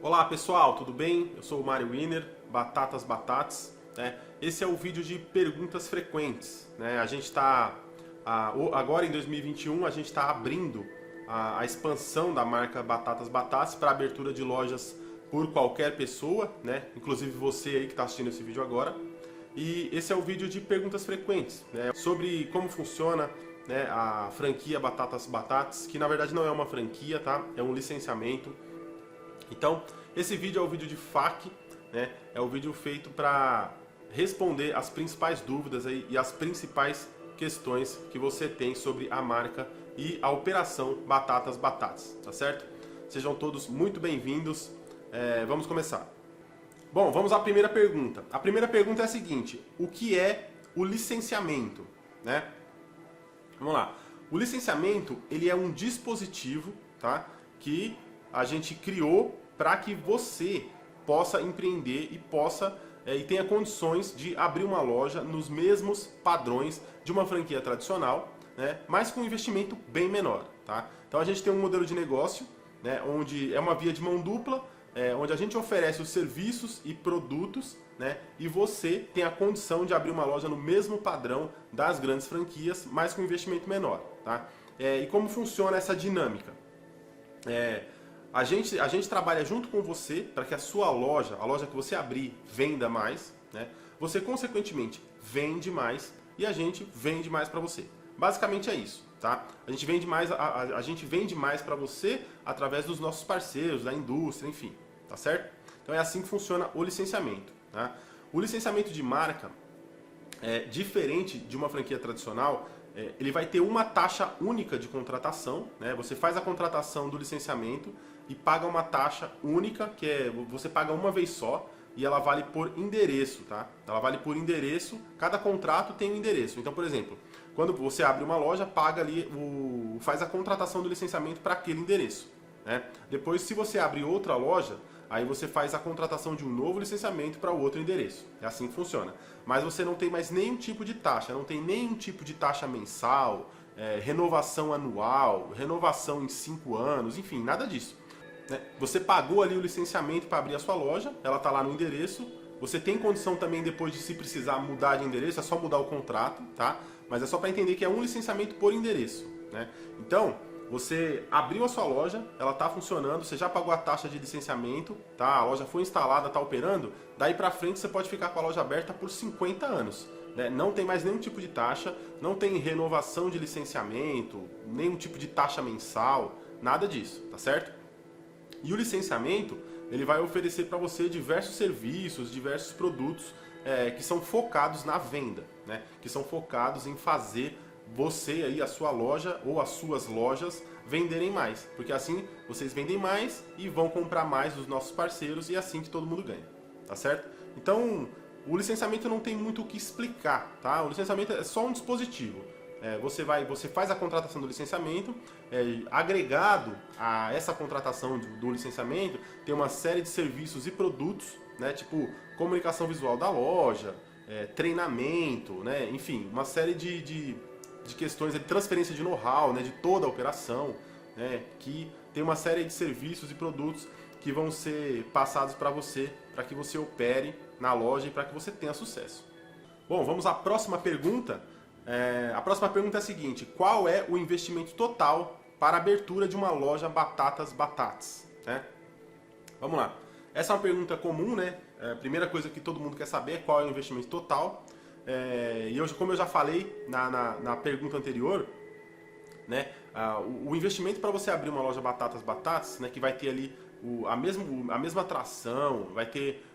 Olá pessoal, tudo bem? Eu sou o Mário Wiener, Batatas Batatas. Esse é o vídeo de perguntas frequentes. A gente está, agora em 2021, a gente está abrindo a expansão da marca Batatas Batatas para abertura de lojas por qualquer pessoa, inclusive você aí que está assistindo esse vídeo agora. E esse é o vídeo de perguntas frequentes, sobre como funciona a franquia Batatas Batatas, que na verdade não é uma franquia, tá? É um licenciamento. Então, esse vídeo é o vídeo de FAQ, é o vídeo feito para responder as principais dúvidas aí e as principais questões que você tem sobre a marca e a operação Batatas Batatas, tá certo? Sejam todos muito bem-vindos. Vamos começar. Bom, vamos à primeira pergunta. A primeira pergunta é a seguinte: o que é o licenciamento? Vamos lá. O licenciamento, ele é um dispositivo, tá, que a gente criou para que você possa empreender e tenha condições de abrir uma loja nos mesmos padrões de uma franquia tradicional, mas com um investimento bem menor, tá? Então a gente tem um modelo de negócio, onde é uma via de mão dupla, onde a gente oferece os serviços e produtos, e você tem a condição de abrir uma loja no mesmo padrão das grandes franquias, mas com investimento menor, tá? E como funciona essa dinâmica? A gente trabalha junto com você para que a sua loja, a loja que você abrir, venda mais, Você, consequentemente, vende mais e a gente vende mais para você. Basicamente é isso, tá? A gente vende mais para você através dos nossos parceiros, da indústria, enfim, tá certo? Então é assim que funciona o licenciamento, tá? O licenciamento de marca, diferente de uma franquia tradicional, ele vai ter uma taxa única de contratação, Você faz a contratação do licenciamento e paga uma taxa única, você paga uma vez só, e ela vale por endereço, tá? Ela vale por endereço, cada contrato tem um endereço. Então, por exemplo, quando você abre uma loja, paga ali, faz a contratação do licenciamento para aquele endereço, Depois, se você abrir outra loja, aí você faz a contratação de um novo licenciamento para o outro endereço. É assim que funciona. Mas você não tem mais nenhum tipo de taxa, não tem nenhum tipo de taxa mensal, renovação anual, renovação em 5 anos, enfim, nada disso. Você pagou ali o licenciamento para abrir a sua loja, ela está lá no endereço. Você tem condição também, depois de, se precisar, mudar de endereço, é só mudar o contrato, tá? Mas é só para entender que é um licenciamento por endereço, Então, você abriu a sua loja, ela está funcionando, você já pagou a taxa de licenciamento, tá? A loja foi instalada, está operando, daí para frente você pode ficar com a loja aberta por 50 anos. Não tem mais nenhum tipo de taxa, não tem renovação de licenciamento, nenhum tipo de taxa mensal, nada disso, tá certo? E o licenciamento, ele vai oferecer para você diversos serviços, diversos produtos que são focados na venda, Que são focados em fazer você aí, a sua loja ou as suas lojas venderem mais. Porque assim vocês vendem mais e vão comprar mais dos nossos parceiros e é assim que todo mundo ganha, tá certo? Então, o licenciamento não tem muito o que explicar, tá? O licenciamento é só um dispositivo. Você faz a contratação do licenciamento, agregado a essa contratação do licenciamento, tem uma série de serviços e produtos, tipo comunicação visual da loja, treinamento, enfim, uma série de questões de transferência de know-how, de toda a operação, que tem uma série de serviços e produtos que vão ser passados para que você opere na loja e para que você tenha sucesso. Bom, vamos à próxima pergunta. A próxima pergunta é a seguinte: qual é o investimento total para a abertura de uma loja Batatas Batatas? Vamos lá. Essa é uma pergunta comum, A primeira coisa que todo mundo quer saber é qual é o investimento total. Como eu já falei na pergunta anterior, o investimento para você abrir uma loja Batatas Batatas, que vai ter ali a mesma atração, vai ter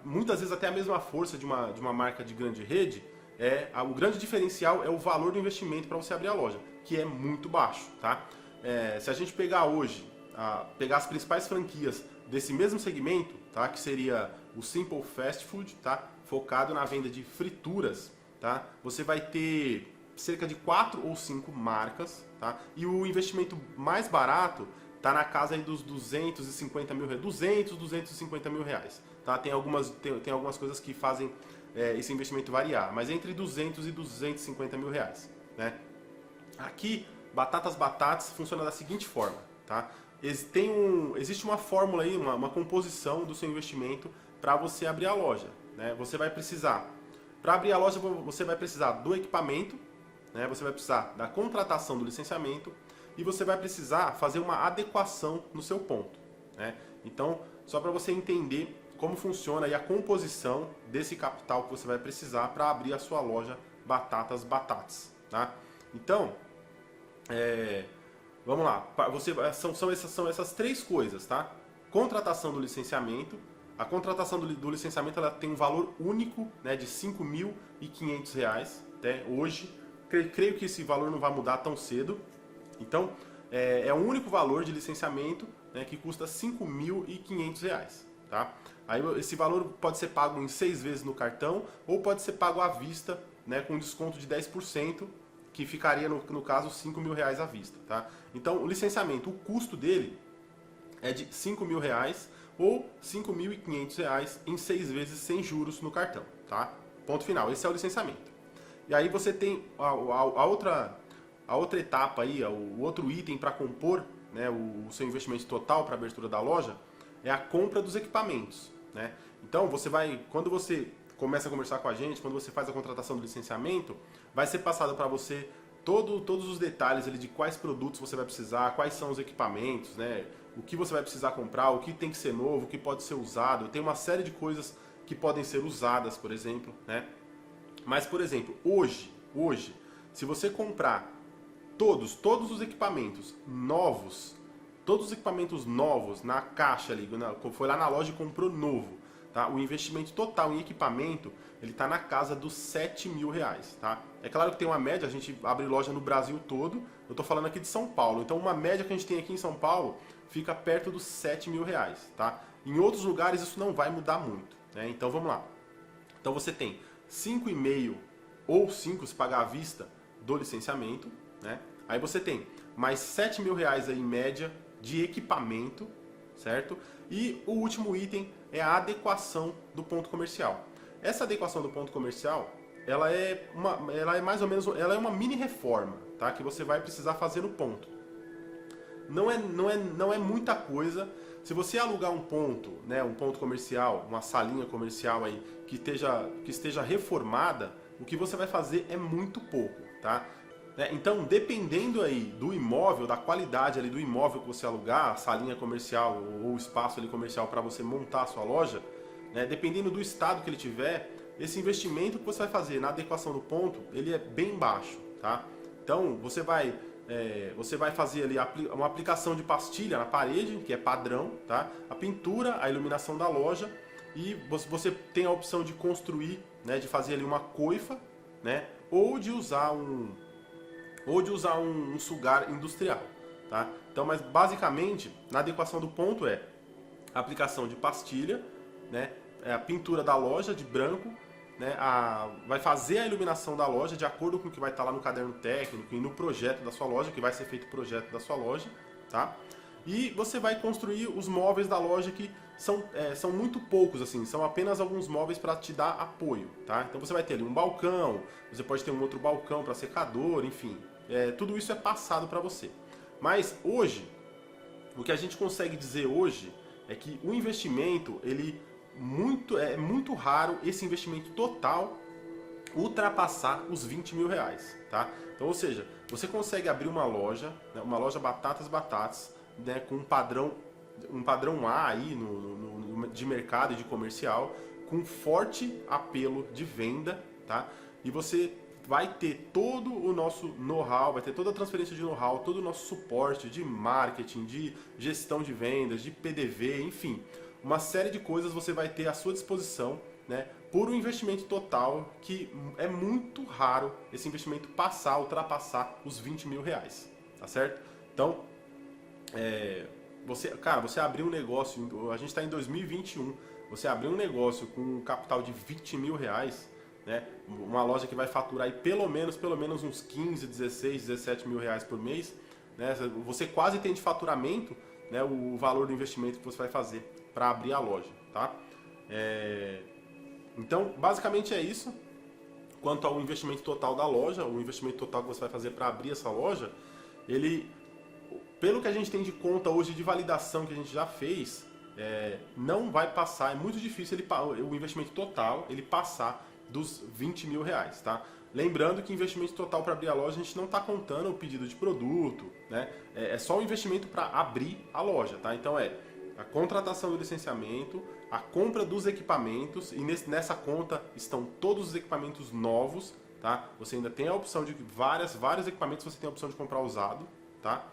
muitas vezes até a mesma força de uma marca de grande rede, o grande diferencial é o valor do investimento para você abrir a loja, que é muito baixo, tá? Se a gente pegar hoje, pegar as principais franquias desse mesmo segmento, tá? Que seria o Simple Fast Food, tá? Focado na venda de frituras, tá? Você vai ter cerca de 4 ou 5 marcas, tá? E o investimento mais barato tá na casa aí dos 250 mil reais, 250 mil reais, tá? Tem algumas coisas que fazem esse investimento variar, mas entre 200 e 250 mil reais, Aqui, Batatas Batatas funciona da seguinte forma, tá? existe uma fórmula aí, uma composição do seu investimento para você abrir a loja, né? Você vai precisar, para abrir a loja, você vai precisar do equipamento, né? Você vai precisar da contratação do licenciamento e você vai precisar fazer uma adequação no seu ponto, né? Então, só para você entender como funciona aí a composição desse capital que você vai precisar para abrir a sua loja Batatas Batatas, tá? Então, vamos lá, são essas três coisas, tá? Contratação do licenciamento. A contratação do licenciamento ela tem um valor único, né, de R$ 5.500, até hoje. Creio que esse valor não vai mudar tão cedo. Então, é o único valor de licenciamento, né, que custa R$ 5.500, tá? Aí esse valor pode ser pago em 6 vezes no cartão ou pode ser pago à vista, né, com desconto de 10%, que ficaria, no caso, R$ 5.000 à vista, tá? Então, o licenciamento, o custo dele é de R$ 5.000 ou R$ 5.500 em 6 vezes sem juros no cartão, tá? Ponto final, esse é o licenciamento. E aí você tem a outra etapa aí, o outro item para compor, né, o seu investimento total para a abertura da loja, é a compra dos equipamentos, né? Então, quando você começa a conversar com a gente, quando você faz a contratação do licenciamento, vai ser passado para você todos os detalhes ali de quais produtos você vai precisar, quais são os equipamentos, né? O que você vai precisar comprar, o que tem que ser novo, o que pode ser usado. Tem uma série de coisas que podem ser usadas, por exemplo, né? Mas, por exemplo, hoje, se você comprar todos os equipamentos novos, na caixa ali, foi lá na loja e comprou novo, tá? O investimento total em equipamento, ele está na casa dos R$ 7.000, tá? É claro que tem uma média, a gente abre loja no Brasil todo, eu estou falando aqui de São Paulo, então uma média que a gente tem aqui em São Paulo fica perto dos R$ 7.000, tá? Em outros lugares isso não vai mudar muito, né? Então vamos lá. Então você tem 5,5 ou 5 se pagar à vista do licenciamento, né? Aí você tem mais R$ 7.000 aí em média de equipamento, certo? E o último item é a adequação do ponto comercial. Essa adequação do ponto comercial, ela é mais ou menos, ela é uma mini reforma, tá? Que você vai precisar fazer no ponto. Não é muita coisa. Se você alugar um ponto, né, um ponto comercial, uma salinha comercial aí que esteja reformada, o que você vai fazer é muito pouco, tá? Então, dependendo aí do imóvel, da qualidade ali do imóvel que você alugar, a salinha comercial ou o espaço ali comercial para você montar a sua loja, né, dependendo do estado que ele tiver, esse investimento que você vai fazer na adequação do ponto, ele é bem baixo, tá? Então, você vai fazer ali uma aplicação de pastilha na parede, que é padrão, tá? A pintura, a iluminação da loja e você tem a opção de construir, né, de fazer ali uma coifa, né, ou de usar um sugar industrial, tá? Então, mas basicamente, na adequação do ponto é a aplicação de pastilha, né, a pintura da loja de branco, né, vai fazer a iluminação da loja de acordo com o que vai estar lá no caderno técnico e no projeto da sua loja, que vai ser feito o projeto da sua loja, tá? E você vai construir os móveis da loja que são muito poucos, assim, são apenas alguns móveis para te dar apoio, tá? Então você vai ter ali um balcão, você pode ter um outro balcão para secador, enfim, tudo isso é passado para você. Mas hoje, o que a gente consegue dizer hoje é que o investimento, é muito raro esse investimento total ultrapassar os R$ 20.000, tá? Então, ou seja, você consegue abrir uma loja, né, uma loja Batatas Batatas, né, com um padrão A aí de mercado e de comercial, com forte apelo de venda, tá? E você vai ter todo o nosso know-how, vai ter toda a transferência de know-how, todo o nosso suporte de marketing, de gestão de vendas, de PDV, enfim, uma série de coisas você vai ter à sua disposição, né, por um investimento total que é muito raro esse investimento ultrapassar os R$ 20.000, tá certo? Então, você abrir um negócio, a gente está em 2021, você abrir um negócio com um capital de R$ 20.000, né, uma loja que vai faturar aí pelo menos uns 15, 16, 17 mil reais por mês, né, você quase tem de faturamento, né, o valor do investimento que você vai fazer para abrir a loja, tá? Então, basicamente é isso. Quanto ao investimento total da loja, o investimento total que você vai fazer para abrir essa loja, pelo que a gente tem de conta hoje de validação que a gente já fez, não vai passar, é muito difícil o investimento total ele passar dos 20 mil reais, tá? Lembrando que investimento total para abrir a loja a gente não está contando o pedido de produto, né? É só o investimento para abrir a loja, tá? Então a contratação do licenciamento, a compra dos equipamentos, e nessa conta estão todos os equipamentos novos, tá? Você ainda tem a opção de vários equipamentos, você tem a opção de comprar usado, tá?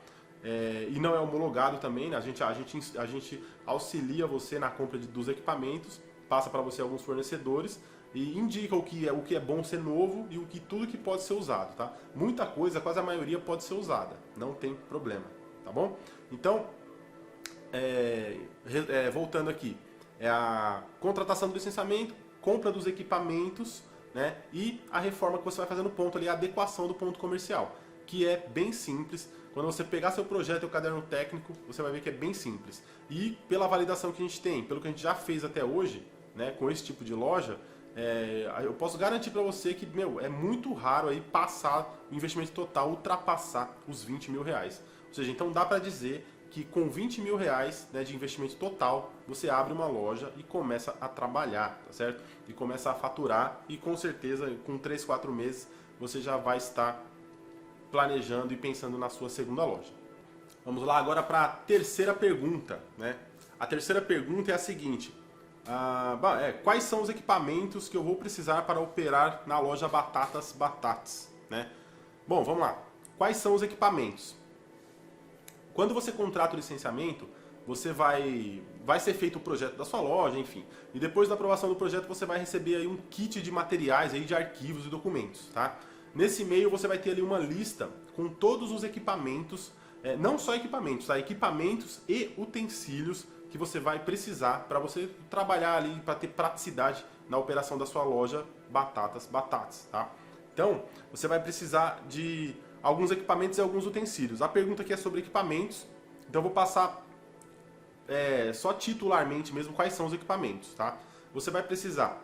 E não é homologado também, né? A gente auxilia você na compra dos equipamentos, passa para você alguns fornecedores e indica o que é bom ser novo e tudo que pode ser usado, tá? Muita coisa, quase a maioria pode ser usada, não tem problema, tá bom? Então, voltando aqui, é a contratação do licenciamento, compra dos equipamentos, né? E a reforma que você vai fazer no ponto ali, a adequação do ponto comercial, que é bem simples. Quando você pegar seu projeto e o caderno técnico, você vai ver que é bem simples. E pela validação que a gente tem, pelo que a gente já fez até hoje, né, com esse tipo de loja, eu posso garantir para você que, é muito raro aí passar o investimento total, ultrapassar os 20 mil reais. Ou seja, então dá para dizer que com 20 mil reais, né, de investimento total, você abre uma loja e começa a trabalhar, tá certo? E começa a faturar e com certeza com 3, 4 meses você já vai estar planejando e pensando na sua segunda loja. Vamos lá agora para a terceira pergunta, né? A terceira pergunta é a seguinte: quais são os equipamentos que eu vou precisar para operar na loja Batatas Batates, né? Bom, vamos lá. Quais são os equipamentos? Quando você contrata o licenciamento, vai ser feito o projeto da sua loja, enfim. E depois da aprovação do projeto, você vai receber aí um kit de materiais, aí, de arquivos e documentos, tá? Nesse e-mail você vai ter ali uma lista com todos os equipamentos, não só equipamentos, tá? Equipamentos e utensílios que você vai precisar para você trabalhar ali, para ter praticidade na operação da sua loja Batatas Batates, tá? Então, você vai precisar de alguns equipamentos e alguns utensílios. A pergunta aqui é sobre equipamentos, então eu vou passar só titularmente mesmo quais são os equipamentos, tá? Você vai precisar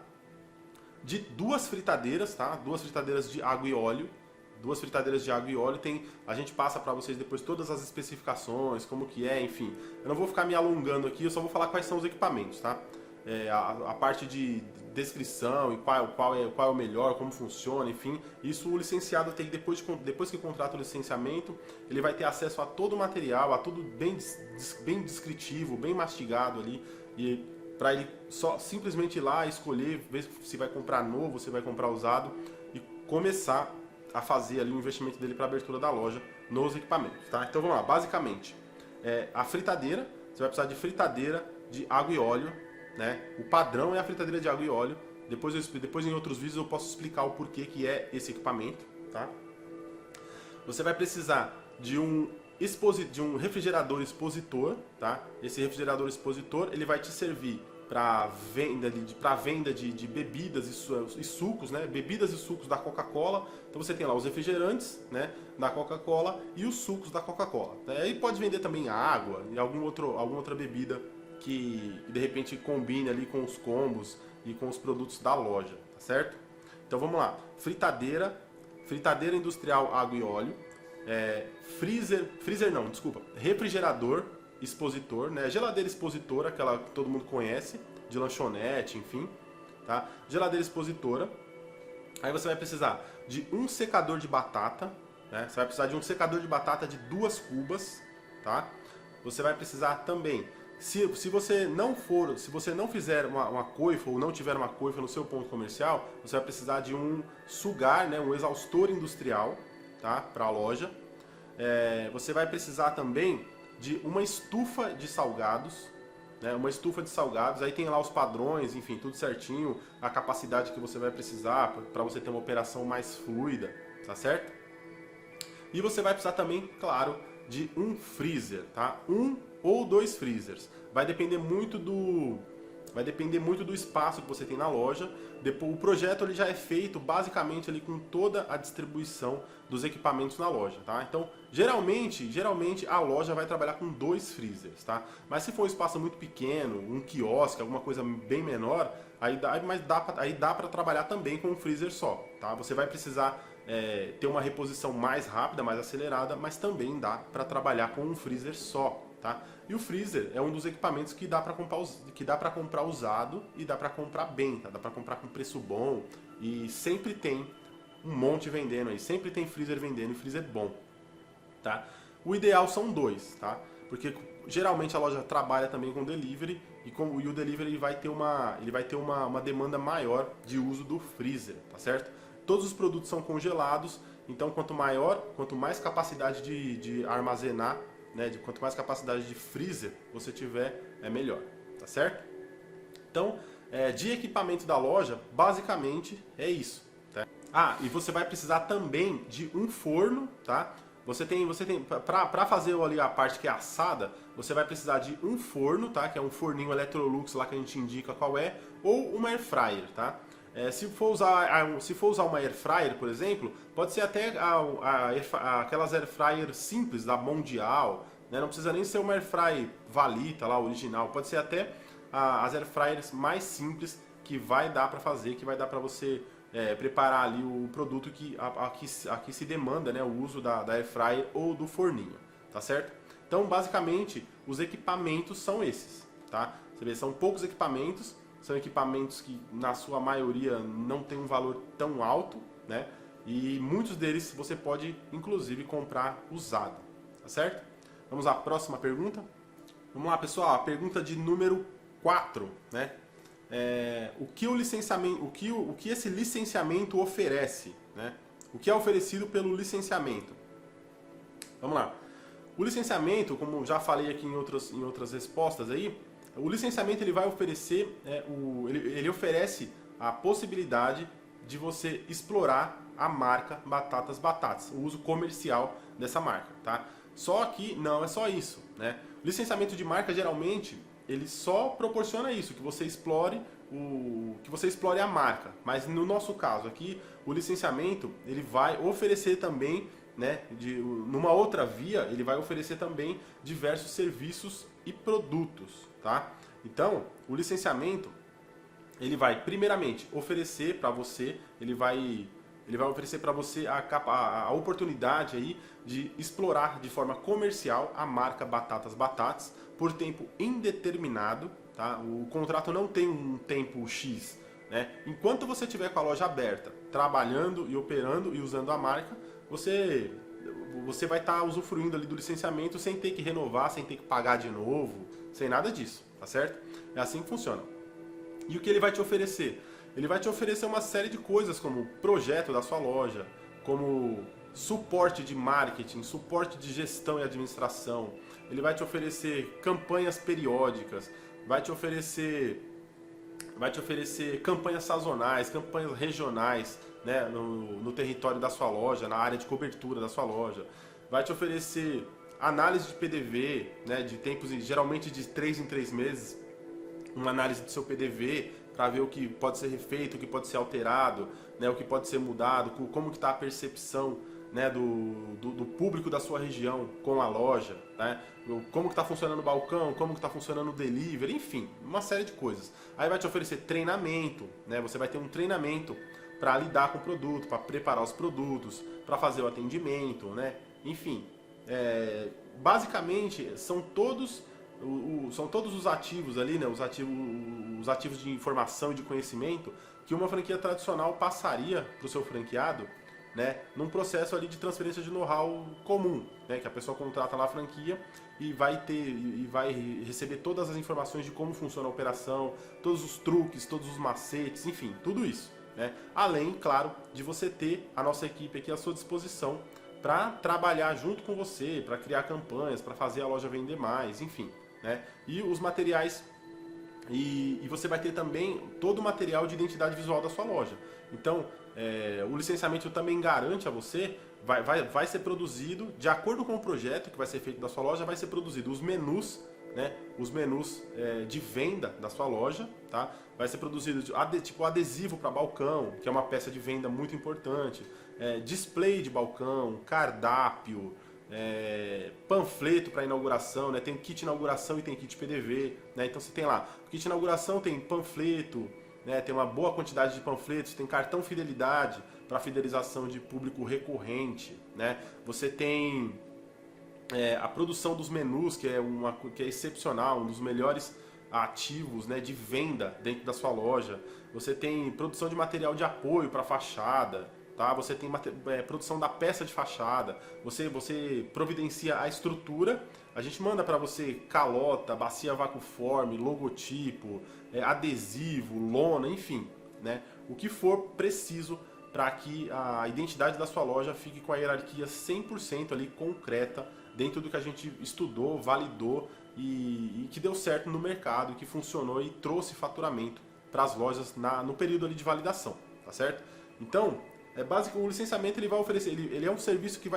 de 2 fritadeiras, tá? 2 fritadeiras de água e óleo. 2 fritadeiras de água e óleo. A gente passa para vocês depois todas as especificações, como que enfim. Eu não vou ficar me alongando aqui, eu só vou falar quais são os equipamentos, tá? A parte de descrição e qual é o melhor, como funciona, enfim. Isso o licenciado tem, depois que contrata o licenciamento, ele vai ter acesso a todo o material, a tudo bem descritivo, bem mastigado ali, e para ele só simplesmente ir lá, escolher, ver se vai comprar novo, se vai comprar usado e começar a fazer ali o investimento dele para a abertura da loja nos equipamentos, tá? Então vamos lá, basicamente, a fritadeira, você vai precisar de fritadeira de água e óleo, né? O padrão é a fritadeira de água e óleo. Depois em outros vídeos eu posso explicar o porquê que é esse equipamento, tá? Você vai precisar de um refrigerador expositor, tá? Esse refrigerador expositor ele vai te servir para venda de bebidas e sucos, né? Bebidas e sucos da Coca-Cola. Então você tem lá os refrigerantes, né, da Coca-Cola e os sucos da Coca-Cola. Aí pode vender também água e alguma outra bebida que de repente combine ali com os combos e com os produtos da loja, tá certo? Então vamos lá. Fritadeira industrial água e óleo. Refrigerador expositor, né? Geladeira expositora, aquela que todo mundo conhece, de lanchonete, enfim, tá? Geladeira expositora. Aí você vai precisar de um secador de batata, né? Você vai precisar de um secador de batata de 2 cubas, tá? Você vai precisar também, se você não fizer uma coifa ou não tiver uma coifa no seu ponto comercial, você vai precisar de um sugar, né? Um exaustor industrial, tá? Para a loja. Você vai precisar também de uma estufa de salgados, né? Uma estufa de salgados, aí tem lá os padrões, enfim, tudo certinho, a capacidade que você vai precisar para você ter uma operação mais fluida, tá certo? E você vai precisar também, claro, de um freezer, tá? 1 ou 2 freezers. Vai depender muito do espaço que você tem na loja. O projeto ele já é feito basicamente ali com toda a distribuição dos equipamentos na loja, tá? Então, geralmente a loja vai trabalhar com 2 freezers, tá? Mas se for um espaço muito pequeno, um quiosque, alguma coisa bem menor, aí dá para trabalhar também com um freezer só, tá? Você vai precisar ter uma reposição mais rápida, mais acelerada, mas também dá para trabalhar com um freezer só, tá? E o freezer é um dos equipamentos que dá para comprar usado e dá para comprar bem, tá? Dá para comprar com preço bom e sempre tem um monte vendendo aí, sempre tem freezer vendendo e freezer bom, tá? O ideal são 2, tá? Porque geralmente a loja trabalha também com delivery e o delivery ele vai ter uma demanda maior de uso do freezer, tá certo? Todos os produtos são congelados, então quanto mais capacidade de armazenar, né, quanto mais capacidade de freezer você tiver, é melhor, tá certo? Então, de equipamento da loja, basicamente é isso, tá? E você vai precisar também de um forno, tá? Você tem para fazer ali a parte que é assada, você vai precisar de um forno, tá? Que é um forninho Electrolux lá que a gente indica qual é, ou uma air fryer, tá? Se for usar uma air fryer, por exemplo, pode ser até aquelas air fryer simples da Mondial, né? Não precisa nem ser uma air fryer Valita lá, original, pode ser até as air fryers mais simples que vai dar para fazer, que vai dar para você preparar ali o produto que aqui se demanda, né, o uso da air fryer ou do forninho, tá certo? Então, basicamente, os equipamentos são esses, tá? Você vê, são poucos equipamentos, são equipamentos que na sua maioria não tem um valor tão alto, né? E muitos deles você pode inclusive comprar usado, tá certo? Vamos à próxima pergunta. Vamos lá, pessoal, a pergunta de número 4, né? O que esse licenciamento oferece, né? O que é oferecido pelo licenciamento? Vamos lá. O licenciamento, como já falei aqui em outras respostas aí, o licenciamento ele vai oferecer, ele oferece a possibilidade de você explorar a marca Batatas, o uso comercial dessa marca, tá? Só que não é só isso, né? O licenciamento de marca geralmente ele só proporciona isso, que você explore a marca. Mas no nosso caso aqui, o licenciamento ele vai oferecer também, né, numa outra via, ele vai oferecer também diversos serviços e produtos, tá? Então, o licenciamento ele vai primeiramente oferecer para você, ele vai oferecer para você a oportunidade aí de explorar de forma comercial a marca Batatas por tempo indeterminado, tá? O contrato não tem um tempo X, né? Enquanto você estiver com a loja aberta, trabalhando e operando e usando a marca, você vai estar usufruindo ali do licenciamento sem ter que renovar, sem ter que pagar de novo, sem nada disso, tá certo? É assim que funciona. E o que ele vai te oferecer? Ele vai te oferecer uma série de coisas como projeto da sua loja, como suporte de marketing, suporte de gestão e administração. Ele vai te oferecer campanhas periódicas, vai te oferecer campanhas sazonais, campanhas regionais, né, no território da sua loja, na área de cobertura da sua loja. Vai te oferecer análise de PDV, né, de tempos, geralmente de 3 em 3 meses, uma análise do seu PDV para ver o que pode ser refeito, o que pode ser alterado, né, o que pode ser mudado, como que está a percepção, né, do público da sua região com a loja, né, como que está funcionando o balcão, como que está funcionando o delivery, enfim, uma série de coisas. Aí vai te oferecer treinamento, né, você vai ter um treinamento para lidar com o produto, para preparar os produtos, para fazer o atendimento, né, enfim. Basicamente são todos os ativos ali, né, os ativos de informação e de conhecimento que uma franquia tradicional passaria para o seu franqueado, né, num processo ali de transferência de know-how comum, né, que a pessoa contrata lá a franquia e vai receber todas as informações de como funciona a operação, todos os truques, todos os macetes, enfim, tudo isso, né? Além, claro, de você ter a nossa equipe aqui à sua disposição para trabalhar junto com você, para criar campanhas, para fazer a loja vender mais, enfim, né? E os materiais, e você vai ter também todo o material de identidade visual da sua loja. Então, o licenciamento também garante a você, vai ser produzido, de acordo com o projeto que vai ser feito da sua loja, vai ser produzido os menus, né? Os menus de venda da sua loja, tá? Vai ser produzido tipo adesivo para balcão, que é uma peça de venda muito importante, display de balcão, cardápio, panfleto para inauguração, né? Tem kit inauguração e tem kit PDV, né? Então você tem lá, o kit inauguração tem panfleto, né? Tem uma boa quantidade de panfletos, tem cartão fidelidade, para fidelização de público recorrente, né? Você tem a produção dos menus, que é excepcional, um dos melhores ativos, né, de venda dentro da sua loja. Você tem produção de material de apoio para fachada, tá? Você tem produção da peça de fachada. Você providencia a estrutura. A gente manda para você calota, bacia vacuforme, logotipo, adesivo, lona, enfim, né? O que for preciso para que a identidade da sua loja fique com a hierarquia 100% ali concreta dentro do que a gente estudou, validou e que deu certo no mercado, que funcionou e trouxe faturamento para as lojas no período ali de validação, tá certo? Então, básico, o licenciamento ele vai oferecer, ele é um serviço que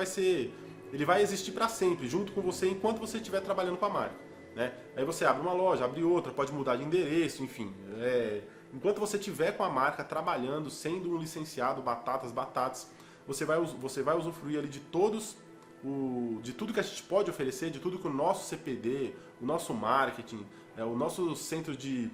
ele vai existir para sempre, junto com você enquanto você estiver trabalhando com a marca, né? Aí você abre uma loja, abre outra, pode mudar de endereço, enfim. Enquanto você estiver com a marca trabalhando, sendo um licenciado Batatas, você vai usufruir ali de tudo que a gente pode oferecer, de tudo que o nosso CPD, o nosso marketing, o nosso centro de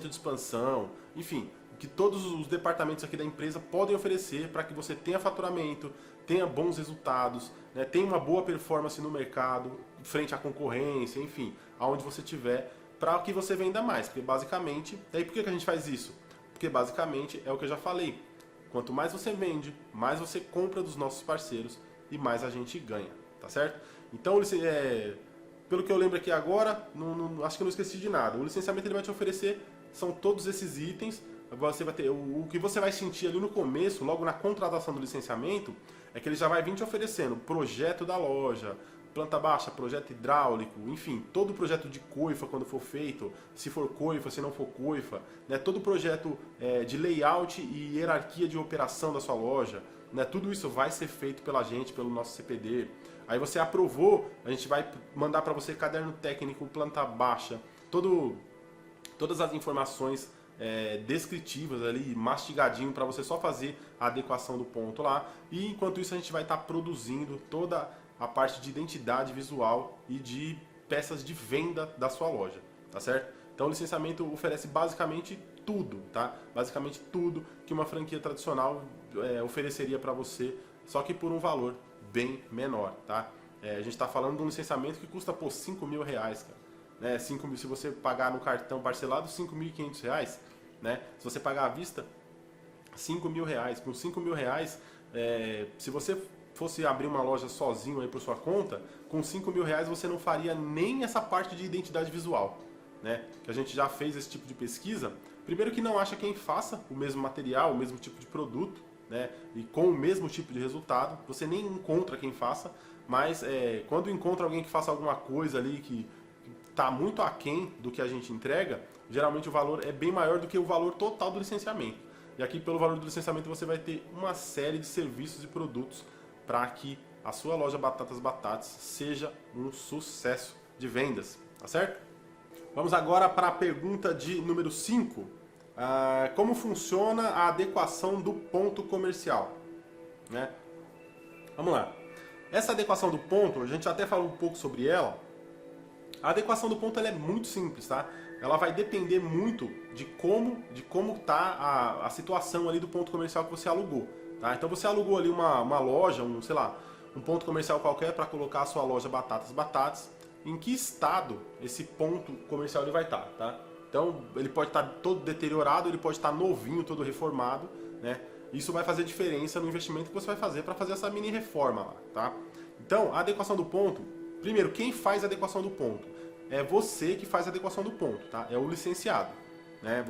expansão, enfim, que todos os departamentos aqui da empresa podem oferecer para que você tenha faturamento, tenha bons resultados, né, tenha uma boa performance no mercado, frente à concorrência, enfim, aonde você estiver, para que você venda mais. Porque basicamente, por que a gente faz isso? Porque basicamente é o que eu já falei. Quanto mais você vende, mais você compra dos nossos parceiros e mais a gente ganha, tá certo? Então, pelo que eu lembro aqui agora, acho que eu não esqueci de nada. O licenciamento ele vai te oferecer, são todos esses itens. Você vai ter, o que você vai sentir ali no começo, logo na contratação do licenciamento, é que ele já vai vir te oferecendo projeto da loja, planta baixa, projeto hidráulico, enfim, todo o projeto de coifa quando for feito, se for coifa, se não for coifa, né, todo o projeto de layout e hierarquia de operação da sua loja, né, tudo isso vai ser feito pela gente, pelo nosso CPD. Aí você aprovou, a gente vai mandar para você caderno técnico, planta baixa, todas as informações descritivas ali, mastigadinho, para você só fazer a adequação do ponto lá. E enquanto isso a gente vai estar produzindo toda a parte de identidade visual e de peças de venda da sua loja, tá certo? Então o licenciamento oferece basicamente tudo, tá? Basicamente tudo que uma franquia tradicional ofereceria para você, só que por um valor bem menor, tá? A gente está falando de um licenciamento que custa por R$5.000, cara. 5 mil, se você pagar no cartão parcelado, R$5.500, né? Se você pagar à vista, R$5.000. Com R$5.000, se você fosse abrir uma loja sozinho aí por sua conta, com R$5.000 você não faria nem essa parte de identidade visual, né? Que a gente já fez esse tipo de pesquisa. Primeiro que não acha quem faça o mesmo material, o mesmo tipo de produto, né? E com o mesmo tipo de resultado, você nem encontra quem faça, mas quando encontra alguém que faça alguma coisa ali que está muito aquém do que a gente entrega, geralmente o valor é bem maior do que o valor total do licenciamento. E aqui pelo valor do licenciamento você vai ter uma série de serviços e produtos para que a sua loja Batatas seja um sucesso de vendas, tá certo? Vamos agora para a pergunta de número 5. Como funciona a adequação do ponto comercial, né? Vamos lá. Essa adequação do ponto, a gente até falou um pouco sobre ela. A adequação do ponto ela é muito simples, tá? Ela vai depender muito de como tá a situação ali do ponto comercial que você alugou, tá? Então você alugou ali uma loja, sei lá, um ponto comercial qualquer para colocar a sua loja Batatas. Em que estado esse ponto comercial ele vai estar, tá? Então ele pode estar todo deteriorado, ele pode estar novinho, todo reformado, né? Isso vai fazer diferença no investimento que você vai fazer para fazer essa mini reforma lá, tá? Então a adequação do ponto, primeiro, quem faz a adequação do ponto? É você que faz a adequação do ponto, tá? É o licenciado, né?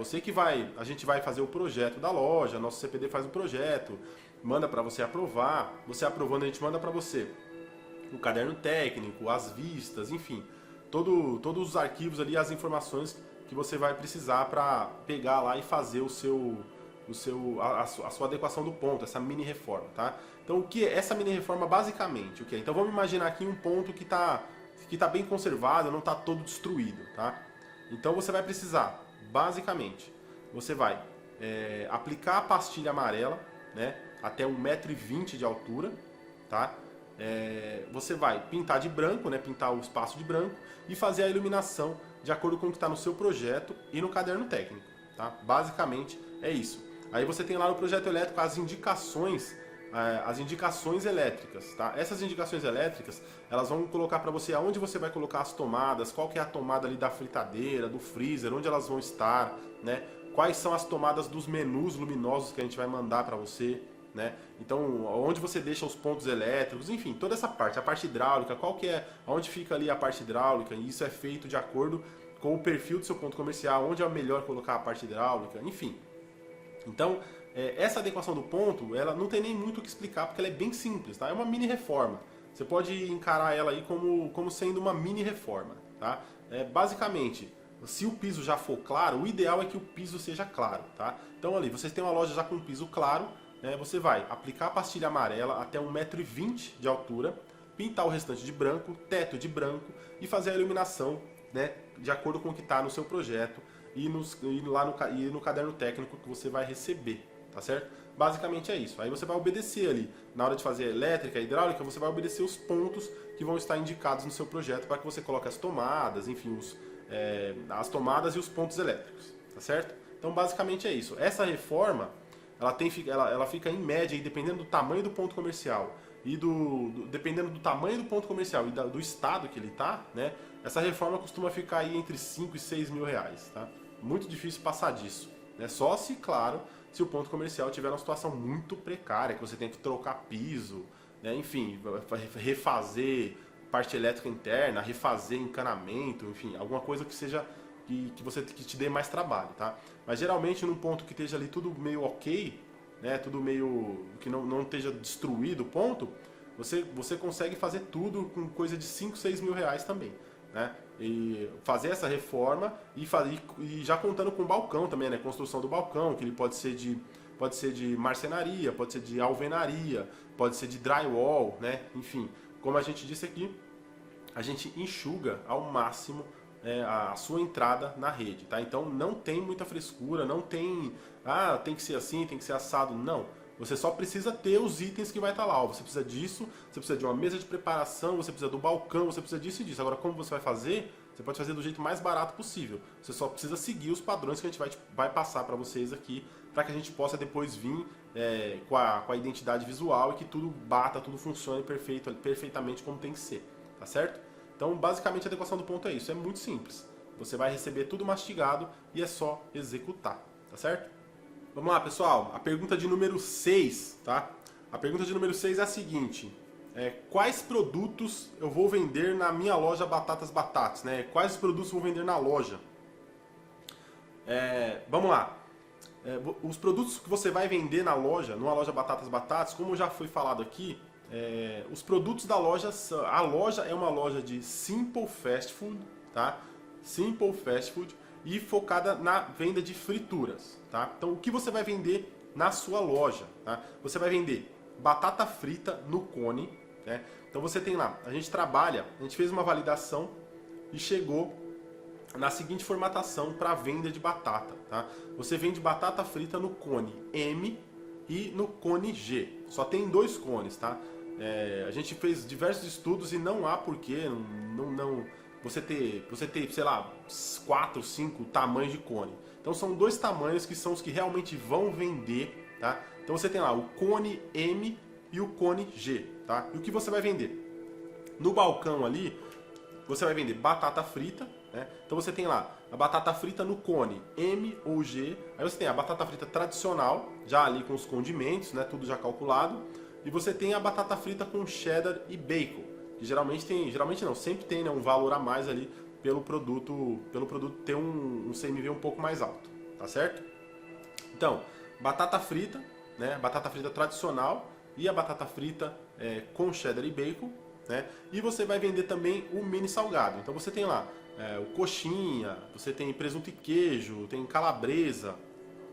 A gente vai fazer o projeto da loja, nosso CPD faz o projeto, manda para você aprovar, você aprovando a gente manda para você o caderno técnico, as vistas, enfim, todos os arquivos ali, as informações que você vai precisar para pegar lá e fazer a sua adequação do ponto, essa mini reforma, tá? Então o que é essa mini reforma basicamente? O que é? Então vamos imaginar aqui um ponto que tá bem conservado, não está todo destruído, tá? Então você vai precisar, basicamente, você vai aplicar a pastilha amarela, né, até 1,20 m de altura, tá? Você vai pintar de branco, né, pintar o espaço de branco e fazer a iluminação de acordo com o que está no seu projeto e no caderno técnico, tá? Basicamente é isso. Aí você tem lá no projeto elétrico as indicações elétricas, tá? Essas indicações elétricas, elas vão colocar para você aonde você vai colocar as tomadas, qual que é a tomada ali da fritadeira, do freezer, onde elas vão estar, né? Quais são as tomadas dos menus luminosos que a gente vai mandar para você, né? Então, onde você deixa os pontos elétricos, enfim, toda essa parte, a parte hidráulica, qual que é, onde fica ali a parte hidráulica, e isso é feito de acordo com o perfil do seu ponto comercial, onde é melhor colocar a parte hidráulica, enfim. Então, essa adequação do ponto, ela não tem nem muito o que explicar, porque ela é bem simples, tá? É uma mini reforma. Você pode encarar ela aí como sendo uma mini reforma, tá? Basicamente, se o piso já for claro, o ideal é que o piso seja claro, tá? Então ali, vocês têm uma loja já com piso claro, né? Você vai aplicar a pastilha amarela até 1,20 m de altura, pintar o restante de branco, teto de branco e fazer a iluminação, né? De acordo com o que está no seu projeto e no caderno técnico que você vai receber. Tá certo? Basicamente é isso. Aí você vai obedecer ali, na hora de fazer elétrica e hidráulica, você vai obedecer os pontos que vão estar indicados no seu projeto para que você coloque as tomadas, enfim, as tomadas e os pontos elétricos, tá certo? Então basicamente é isso. Essa reforma, ela fica em média, dependendo do tamanho do ponto comercial e dependendo do tamanho do ponto comercial e do estado que ele está, né? Essa reforma costuma ficar aí entre 5 e 6 mil reais, tá? Muito difícil passar disso, né? Só se, claro, se o ponto comercial tiver uma situação muito precária, que você tem que trocar piso, né? Enfim, refazer parte elétrica interna, refazer encanamento, enfim, alguma coisa que seja que te dê mais trabalho, tá? Mas geralmente num ponto que esteja ali tudo meio ok, né? Tudo meio que não esteja destruído o ponto, você consegue fazer tudo com coisa de 5, 6 mil reais também, né? E fazer essa reforma e já contando com o balcão também, né? Construção do balcão, que ele pode ser de marcenaria, pode ser de alvenaria, pode ser de drywall, né? Enfim, como a gente disse aqui, a gente enxuga ao máximo a sua entrada na rede, tá? Então não tem muita frescura, não tem, tem que ser assim, tem que ser assado, não. Você só precisa ter os itens que vai estar lá. Ó. Você precisa disso, você precisa de uma mesa de preparação, você precisa do balcão, você precisa disso e disso. Agora, como você vai fazer? Você pode fazer do jeito mais barato possível. Você só precisa seguir os padrões que a gente vai passar para vocês aqui, para que a gente possa depois vir com a identidade visual e que tudo bata, tudo funcione perfeitamente como tem que ser. Tá certo? Então, basicamente, a adequação do ponto é isso. É muito simples. Você vai receber tudo mastigado e é só executar. Tá certo? Vamos lá, pessoal. A pergunta de número 6, tá? A pergunta de número 6 é a seguinte. Quais produtos eu vou vender na minha loja Batatas Batatas, né? Quais produtos eu vou vender na loja? Vamos lá. Os produtos que você vai vender na loja, numa loja Batatas Batatas, como já foi falado aqui, os produtos da loja, a loja é uma loja de Simple Fast Food, tá? Simple Fast Food e focada na venda de frituras, tá? Então, o que você vai vender na sua loja, tá? Você vai vender batata frita no cone, né? Então você tem lá, a gente fez uma validação e chegou na seguinte formatação para venda de batata, tá? Você vende batata frita no cone M e no cone G. Só tem 2 cones, tá? A gente fez diversos estudos e não há porquê você ter, sei lá, 4, 5 tamanhos de cone. Então são 2 tamanhos que são os que realmente vão vender, tá? Então você tem lá o cone M e o cone G, tá? E o que você vai vender? No balcão ali, você vai vender batata frita, né? Então você tem lá a batata frita no cone M ou G. Aí você tem a batata frita tradicional, já ali com os condimentos, né? Tudo já calculado. E você tem a batata frita com cheddar e bacon. Que geralmente não, sempre tem, né, um valor a mais ali pelo produto ter um CMV um pouco mais alto, tá certo? Então, batata frita, né, batata frita tradicional e a batata frita com cheddar e bacon, né? E você vai vender também o mini salgado. Então você tem lá o coxinha, você tem presunto e queijo, tem calabresa,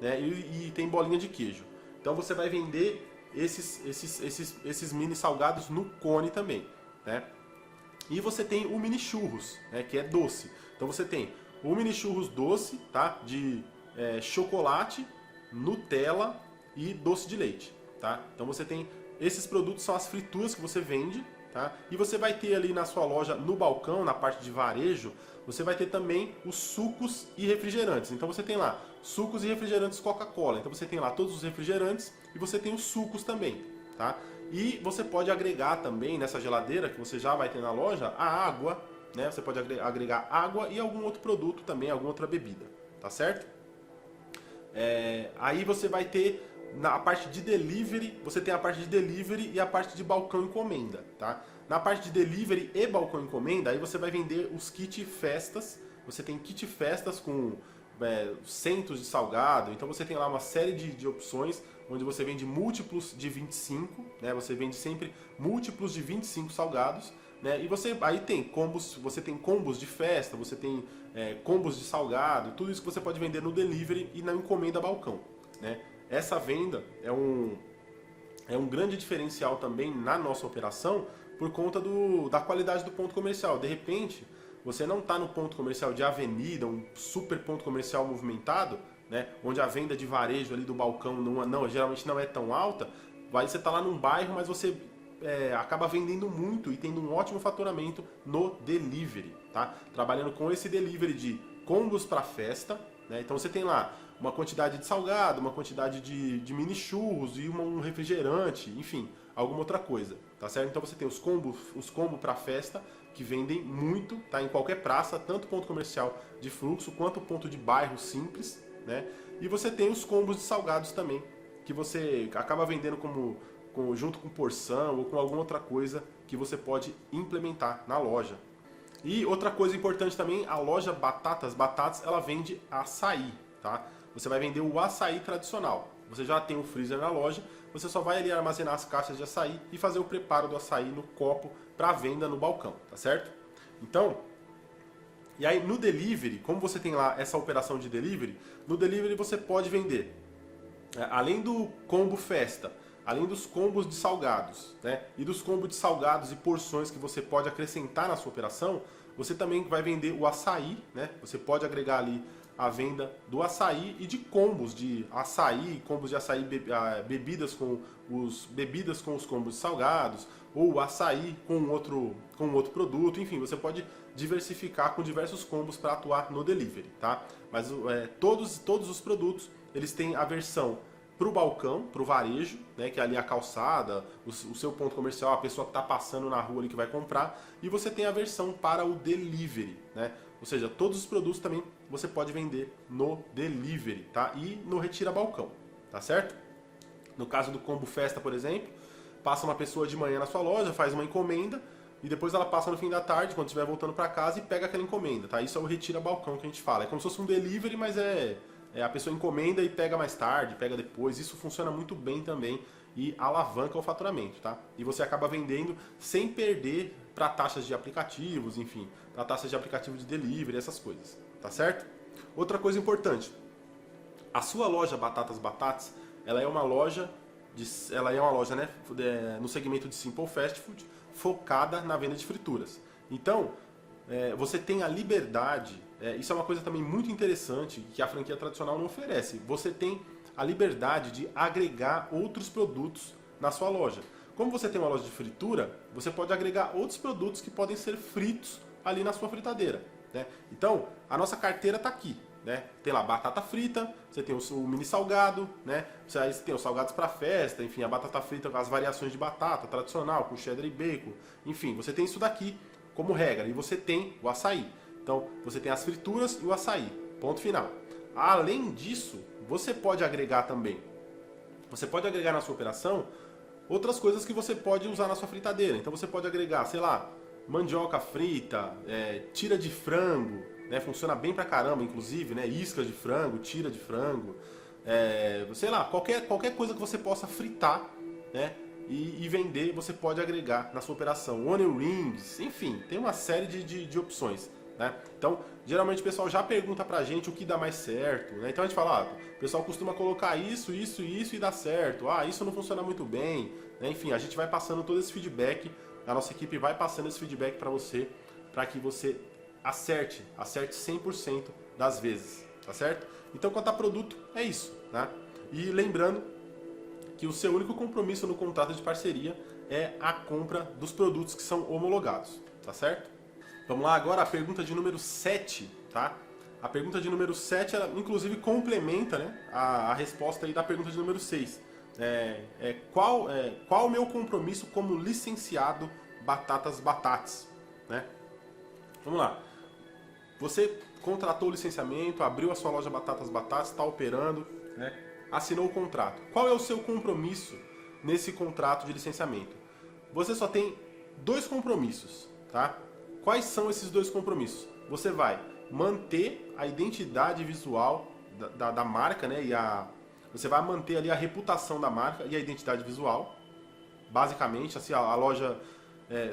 né, e tem bolinha de queijo. Então você vai vender esses mini salgados no cone também. Né? E você tem o mini churros, né, que é doce. Então você tem o mini churros doce, tá, de chocolate, Nutella e doce de leite, tá? Então você tem esses produtos, são as frituras que você vende, tá? E você vai ter ali na sua loja, no balcão, na parte de varejo, você vai ter também os sucos e refrigerantes. Então você tem lá sucos e refrigerantes Coca-Cola. Então você tem lá todos os refrigerantes e você tem os sucos também, tá? E você pode agregar também nessa geladeira, que você já vai ter na loja, a água, né? Você pode agregar água e algum outro produto também, alguma outra bebida, tá certo? Aí você vai ter na parte de delivery, você tem a parte de delivery e a parte de balcão encomenda, tá? Na parte de delivery e balcão encomenda, aí você vai vender os kit festas. Você tem kit festas com centos de salgado, então você tem lá uma série de opções, onde você vende múltiplos de 25, né? Você vende sempre múltiplos de 25 salgados, né? E você aí tem combos, você tem combos de festa, você tem combos de salgado, tudo isso que você pode vender no delivery e na encomenda balcão, né? Essa venda é um grande diferencial também na nossa operação por conta da qualidade do ponto comercial. De repente, você não está no ponto comercial de avenida, um super ponto comercial movimentado, né, onde a venda de varejo ali do balcão geralmente não é tão alta. Você está lá num bairro, mas você acaba vendendo muito e tendo um ótimo faturamento no delivery, tá? Trabalhando com esse delivery de combos para festa, né? Então você tem lá uma quantidade de salgado, uma quantidade de mini churros e um refrigerante, enfim, alguma outra coisa, tá certo? Então você tem os combos para festa que vendem muito, tá? Em qualquer praça, tanto ponto comercial de fluxo quanto ponto de bairro simples, né? E você tem os combos de salgados também, que você acaba vendendo junto com porção ou com alguma outra coisa que você pode implementar na loja. E outra coisa importante também, a loja Batatas, ela vende açaí, tá? Você vai vender o açaí tradicional. Você já tem um freezer na loja, você só vai ali armazenar as caixas de açaí e fazer o preparo do açaí no copo para venda no balcão, tá certo? Então, e aí no delivery, como você tem lá essa operação de delivery, no delivery você pode vender, além do combo festa, além dos combos de salgados, né, e dos combos de salgados e porções que você pode acrescentar na sua operação, você também vai vender o açaí, né? Você pode agregar ali a venda do açaí e de combos de açaí, combos de açaí, bebidas com os combos de salgados, ou açaí com outro produto, enfim, você pode diversificar com diversos combos para atuar no delivery, tá? Mas todos os produtos, eles têm a versão para o balcão, para o varejo, né, que é ali a calçada, o seu ponto comercial, a pessoa que está passando na rua ali que vai comprar, e você tem a versão para o delivery, né? Ou seja, todos os produtos também você pode vender no delivery, tá? E no retira balcão, tá certo? No caso do combo festa, por exemplo, passa uma pessoa de manhã na sua loja, faz uma encomenda e depois ela passa no fim da tarde, quando estiver voltando para casa, e pega aquela encomenda, tá? Isso é o retira balcão que a gente fala. É como se fosse um delivery, mas a pessoa encomenda e pega mais tarde, pega depois. Isso funciona muito bem também e alavanca o faturamento, tá? E você acaba vendendo sem perder para taxas de aplicativos, enfim, para taxas de aplicativo de delivery, essas coisas, tá certo? Outra coisa importante, a sua loja Batatas, ela é uma loja né, no segmento de Simple Fast Food, focada na venda de frituras. Então, você tem a liberdade, isso é uma coisa também muito interessante que a franquia tradicional não oferece. Você tem a liberdade de agregar outros produtos na sua loja. Como você tem uma loja de fritura, você pode agregar outros produtos que podem ser fritos ali na sua fritadeira, né? Então, a nossa carteira está aqui, né? Tem lá batata frita, você tem o mini salgado, né? Aí você tem os salgados para festa, enfim, a batata frita com as variações de batata tradicional, com cheddar e bacon, enfim, você tem isso daqui como regra. E você tem o açaí. Então, você tem as frituras e o açaí. Ponto final. Além disso, você pode agregar também. Você pode agregar na sua operação outras coisas que você pode usar na sua fritadeira. Então, você pode agregar, sei lá, mandioca frita, tira de frango, né? Funciona bem pra caramba, inclusive, né? Isca de frango, tira de frango, sei lá, qualquer coisa que você possa fritar, né? E vender, você pode agregar na sua operação. Onion rings, enfim, tem uma série de opções, né? Então, geralmente o pessoal já pergunta pra gente o que dá mais certo, né? Então a gente fala, o pessoal costuma colocar isso e dá certo. Isso não funciona muito bem, né? Enfim, a gente vai passando todo esse feedback, a nossa equipe vai passando esse feedback para você, para que você acerte 100% das vezes, tá certo? Então, quanto a produto, é isso, né? E lembrando que o seu único compromisso no contrato de parceria é a compra dos produtos que são homologados, tá certo? Vamos lá agora a pergunta de número 7, tá? A pergunta de número 7, ela inclusive complementa, né, a resposta aí da pergunta de número 6. Qual o meu compromisso como licenciado Batatas Batates, né? Vamos lá. Você contratou o licenciamento, abriu a sua loja Batatas Batates, está operando, né? Assinou o contrato. Qual é o seu compromisso nesse contrato de licenciamento? Você só tem 2 compromissos, tá? Quais são esses 2 compromissos? Você vai manter a identidade visual da marca, né? Você vai manter ali a reputação da marca e a identidade visual. Basicamente, assim, a loja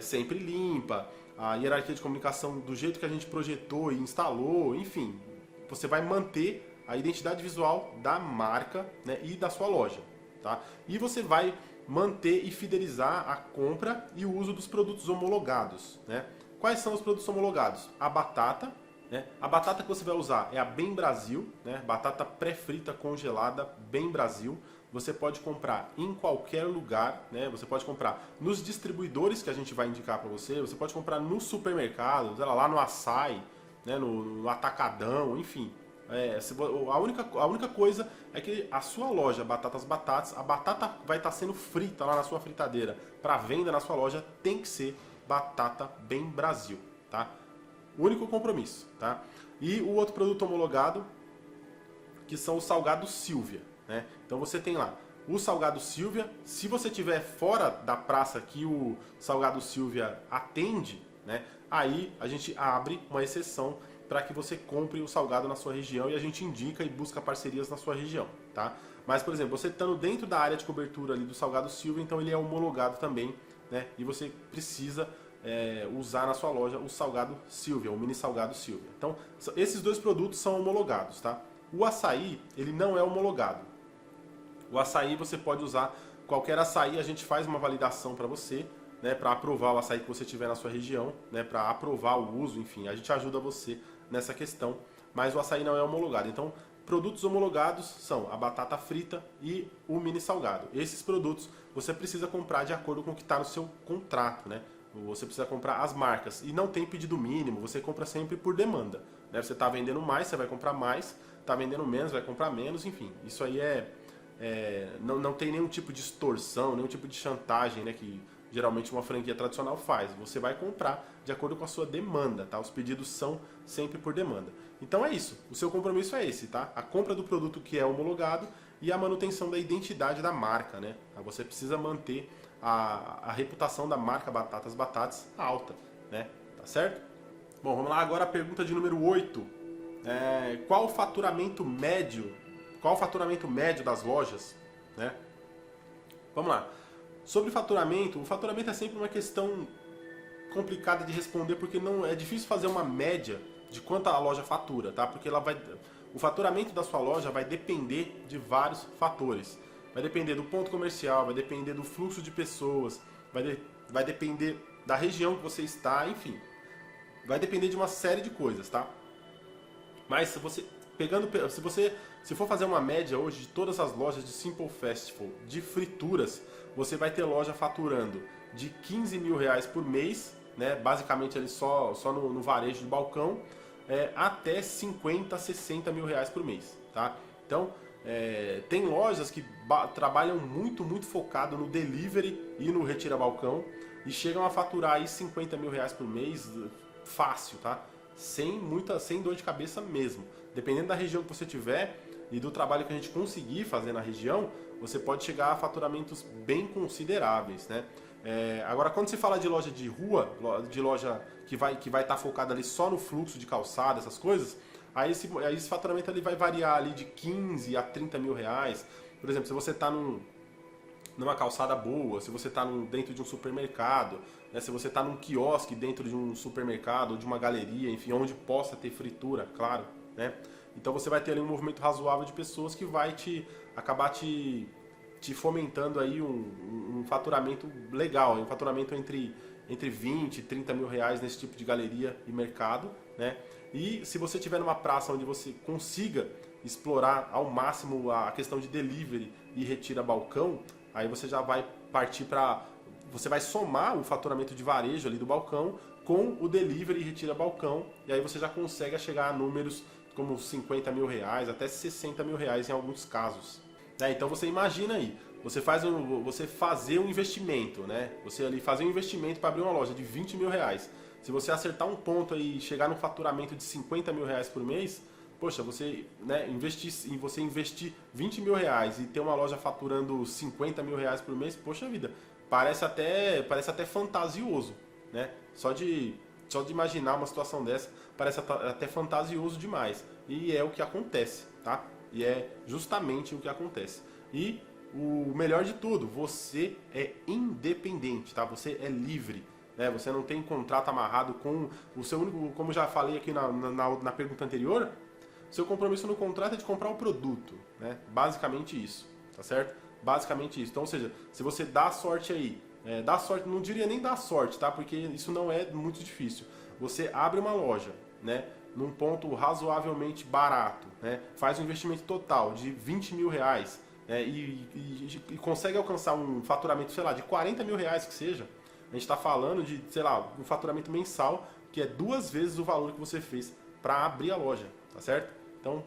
sempre limpa, a hierarquia de comunicação do jeito que a gente projetou e instalou, enfim. Você vai manter a identidade visual da marca, né, e da sua loja, tá? E você vai manter e fidelizar a compra e o uso dos produtos homologados, né? Quais são os produtos homologados? A batata, né? A batata que você vai usar é a Bem Brasil, né? Batata pré-frita congelada Bem Brasil. Você pode comprar em qualquer lugar, né? Você pode comprar nos distribuidores que a gente vai indicar para você, você pode comprar no supermercado, lá no Açaí, né? no Atacadão, enfim. A única coisa é que a sua loja Batatas Batates, a batata vai estar sendo frita lá na sua fritadeira para venda na sua loja, tem que ser Batata Bem Brasil, tá? Único compromisso, tá? E o outro produto homologado, que são os salgados Silvia, né? Então você tem lá o salgado Silvia. Se você estiver fora da praça que o salgado Silvia atende, né? Aí a gente abre uma exceção para que você compre o salgado na sua região e a gente indica e busca parcerias na sua região, tá? Mas, por exemplo, você estando dentro da área de cobertura ali do salgado Silvia, então ele é homologado também, né? E você precisa usar na sua loja o salgado Silvia, o mini salgado Silvia. Então, esses 2 produtos são homologados, tá? O açaí, ele não é homologado. O açaí você pode usar qualquer açaí, a gente faz uma validação para você, né, para aprovar o açaí que você tiver na sua região, né, para aprovar o uso, enfim, a gente ajuda você nessa questão, mas o açaí não é homologado. Então, produtos homologados são a batata frita e o mini salgado. Esses produtos você precisa comprar de acordo com o que está no seu contrato, né? Você precisa comprar as marcas e não tem pedido mínimo, você compra sempre por demanda, né? Você está vendendo mais, você vai comprar mais, está vendendo menos, vai comprar menos, enfim. Isso aí não tem nenhum tipo de extorsão, nenhum tipo de chantagem, né, que geralmente uma franquia tradicional faz. Você vai comprar de acordo com a sua demanda, tá? Os pedidos são sempre por demanda. Então é isso, o seu compromisso é esse, tá? A compra do produto que é homologado e a manutenção da identidade da marca, né? Você precisa manter a reputação da marca Batatas Batates alta, né? Tá certo? Bom, vamos lá agora a pergunta de número 8. Qual o faturamento médio das lojas, né? Vamos lá. Sobre faturamento, o faturamento é sempre uma questão complicada de responder porque não é difícil fazer uma média de quanto a loja fatura, tá? Porque o faturamento da sua loja vai depender de vários fatores. Vai depender do ponto comercial, vai depender do fluxo de pessoas, vai depender da região que você está, enfim. Vai depender de uma série de coisas, tá? Mas se for fazer uma média hoje de todas as lojas de Simple Festival de frituras, você vai ter loja faturando de 15 mil reais por mês, né? Basicamente ali só no varejo de balcão, até 50, 60 mil reais por mês, tá? Então, tem lojas que trabalham muito focado no delivery e no retira balcão e chegam a faturar aí 50 mil reais por mês fácil, tá? Sem dor de cabeça mesmo. Dependendo da região que você tiver e do trabalho que a gente conseguir fazer na região, você pode chegar a faturamentos bem consideráveis, né? Agora, quando se fala de loja de rua, de loja que vai estar focada ali só no fluxo de calçada, essas coisas, aí esse faturamento ali vai variar ali de 15 a 30 mil reais. Por exemplo, se você está numa calçada boa, se você está dentro de um supermercado, né, se você está num quiosque dentro de um supermercado ou de uma galeria, enfim, onde possa ter fritura, claro, né? Então você vai ter ali um movimento razoável de pessoas que vai acabar te fomentando aí um faturamento legal, um faturamento entre 20 e 30 mil reais nesse tipo de galeria e mercado, né? E se você estiver numa praça onde você consiga explorar ao máximo a questão de delivery e retira balcão, aí você já vai partir para você vai somar o faturamento de varejo ali do balcão com o delivery e retira balcão, e aí você já consegue chegar a números como 50 mil reais, até 60 mil reais em alguns casos. Então você imagina aí, você fazer um investimento, né? Você ali fazer um investimento para abrir uma loja de 20 mil reais. Se você acertar um ponto aí e chegar no faturamento de 50 mil reais por mês, poxa, você, né, investir 20 mil reais e ter uma loja faturando 50 mil reais por mês, poxa vida, parece até fantasioso, né? Só de imaginar uma situação dessa, parece até fantasioso demais. E é o que acontece, tá? E é justamente o que acontece. E o melhor de tudo, você é independente, tá? Você é livre, né? Você não tem contrato amarrado com o seu único, como já falei aqui na pergunta anterior, seu compromisso no contrato é de comprar o produto, né? Basicamente isso, tá certo? Basicamente isso. Então, ou seja, se você dá sorte aí, dá sorte, não diria nem dar sorte, tá? Porque isso não é muito difícil. Você abre uma loja, né? Num ponto razoavelmente barato, né? Faz um investimento total de 20 mil reais, né? E consegue alcançar um faturamento, sei lá, de 40 mil reais que seja. A gente está falando de, sei lá, um faturamento mensal que é 2 vezes o valor que você fez para abrir a loja, tá certo? Então,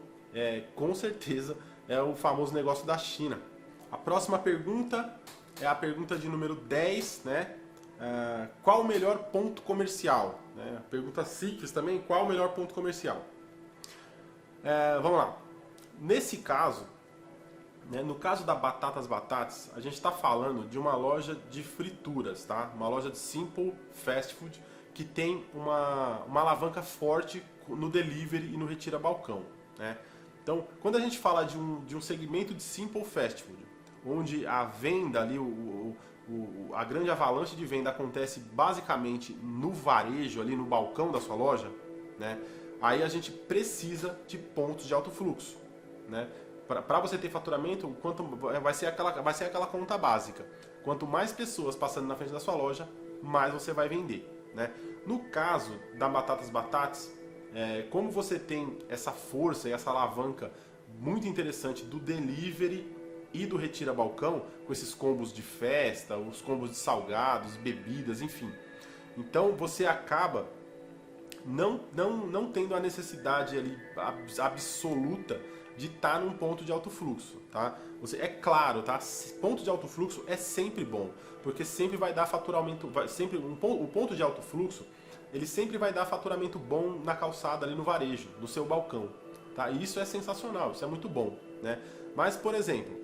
com certeza, é o famoso negócio da China. A próxima pergunta é a pergunta de número 10, né? Qual o melhor ponto comercial? Pergunta simples também, qual o melhor ponto comercial? Vamos lá. Nesse caso, né, no caso da Batatas Batatas, a gente está falando de uma loja de frituras, tá? Uma loja de simple fast food que tem uma alavanca forte no delivery e no retira balcão, né? Então, quando a gente fala de um segmento de simple fast food, onde a venda ali, a grande avalanche de venda acontece basicamente no varejo, ali no balcão da sua loja, né? Aí a gente precisa de pontos de alto fluxo, né? Para você ter faturamento, vai ser aquela conta básica. Quanto mais pessoas passando na frente da sua loja, mais você vai vender, né? No caso da Batatas Batatas, como você tem essa força e essa alavanca muito interessante do delivery e do retira balcão, com esses combos de festa, os combos de salgados, bebidas, enfim. Então você acaba não tendo a necessidade ali absoluta de estar num ponto de alto fluxo, tá? É claro, tá? Ponto de alto fluxo é sempre bom, porque sempre vai dar faturamento, o ponto de alto fluxo, ele sempre vai dar faturamento bom na calçada ali no varejo, no seu balcão, tá? E isso é sensacional, isso é muito bom, né? Mas, por exemplo,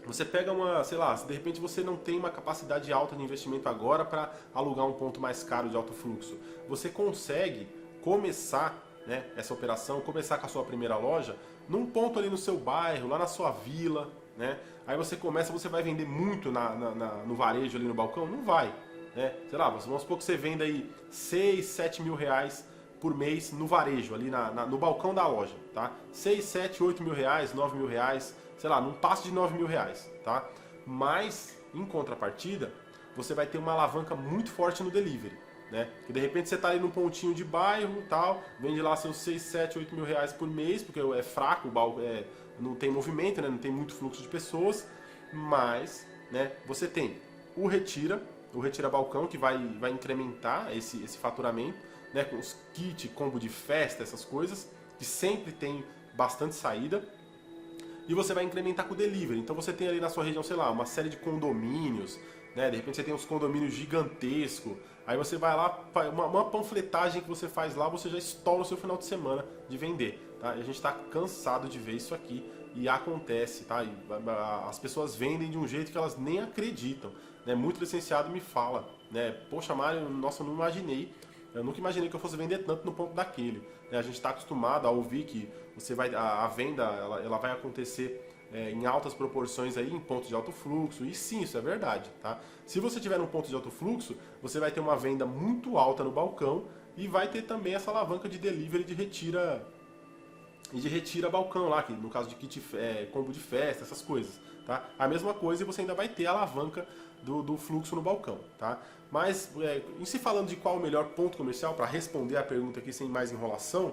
você pega sei lá, se de repente você não tem uma capacidade alta de investimento agora para alugar um ponto mais caro de alto fluxo, você consegue começar, né, essa operação, começar com a sua primeira loja num ponto ali no seu bairro, lá na sua vila, né? Aí você vai vender muito no varejo ali no balcão? Não vai, né? Sei lá, vamos supor que você venda aí 6, 7 mil reais por mês no varejo, ali no balcão da loja, tá? 6, 7, 8 mil reais, 9 mil reais, sei lá, num passo de 9 mil reais, tá? Mas, em contrapartida, você vai ter uma alavanca muito forte no delivery, né? Que de repente você está ali num pontinho de bairro e tal, vende lá seus 6, 7, 8 mil reais por mês, porque é fraco, não tem movimento, né? Não tem muito fluxo de pessoas, mas, né, você tem o retira balcão, que vai incrementar esse faturamento, né? Com os kits, combo de festa, essas coisas, que sempre tem bastante saída. E você vai incrementar com o delivery. Então você tem ali na sua região, sei lá, uma série de condomínios, né? De repente você tem uns condomínios gigantescos. Aí você vai lá, uma panfletagem que você faz lá, você já estoura o seu final de semana de vender, tá? E a gente está cansado de ver isso aqui e acontece, tá? E as pessoas vendem de um jeito que elas nem acreditam, né? Muito licenciado me fala, né? Poxa, Mário, nossa, eu não imaginei. Eu nunca imaginei que eu fosse vender tanto no ponto daquele. A gente está acostumado a ouvir que a venda ela vai acontecer em altas proporções aí, em pontos de alto fluxo. E sim, isso é verdade, tá? Se você tiver um ponto de alto fluxo, você vai ter uma venda muito alta no balcão e vai ter também essa alavanca de delivery de retira balcão lá, que no caso de kit, combo de festa, essas coisas, tá? A mesma coisa, e você ainda vai ter a alavanca do fluxo no balcão, tá? Mas, em se falando de qual o melhor ponto comercial, para responder a pergunta aqui sem mais enrolação,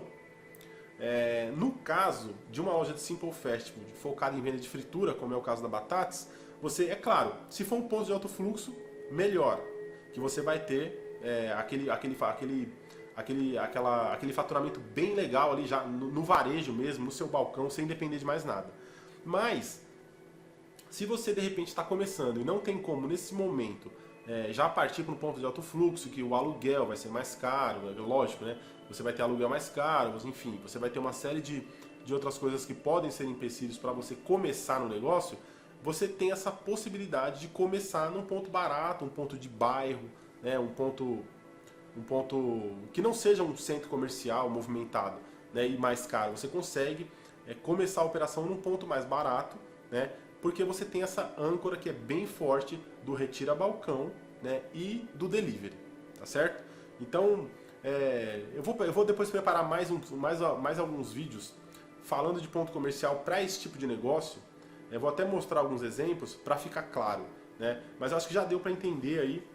no caso de uma loja de simple fast food focada em venda de fritura, como é o caso da Batatas, você, é claro, se for um ponto de alto fluxo, melhor, que você vai ter aquele faturamento bem legal ali já no varejo mesmo, no seu balcão, sem depender de mais nada. Mas, se você de repente está começando e não tem como nesse momento já partir para um ponto de alto fluxo, que o aluguel vai ser mais caro, lógico, né? Você vai ter aluguel mais caro, enfim, você vai ter uma série de outras coisas que podem ser empecilhos para você começar no negócio. Você tem essa possibilidade de começar num ponto barato, um ponto de bairro, né? um ponto que não seja um centro comercial movimentado, né? E mais caro. Você consegue começar a operação num ponto mais barato, né? Porque você tem essa âncora que é bem forte do retira balcão, né? E do delivery, tá certo? Então, eu vou depois preparar mais alguns vídeos falando de ponto comercial para esse tipo de negócio. Eu vou até mostrar alguns exemplos para ficar claro, né? Mas eu acho que já deu para entender aí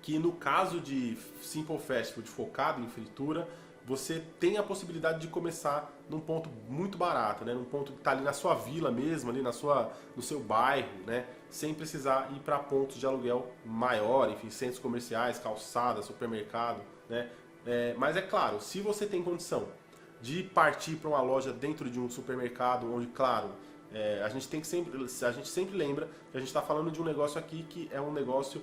que no caso de Simple Fast Food focado em fritura, você tem a possibilidade de começar num ponto muito barato, né? Num ponto que está ali na sua vila mesmo, ali no seu bairro, né? Sem precisar ir para pontos de aluguel maior, enfim, centros comerciais, calçadas, supermercado, né? Mas é claro, se você tem condição de partir para uma loja dentro de um supermercado, onde, claro, a gente sempre lembra que a gente está falando de um negócio aqui que é um negócio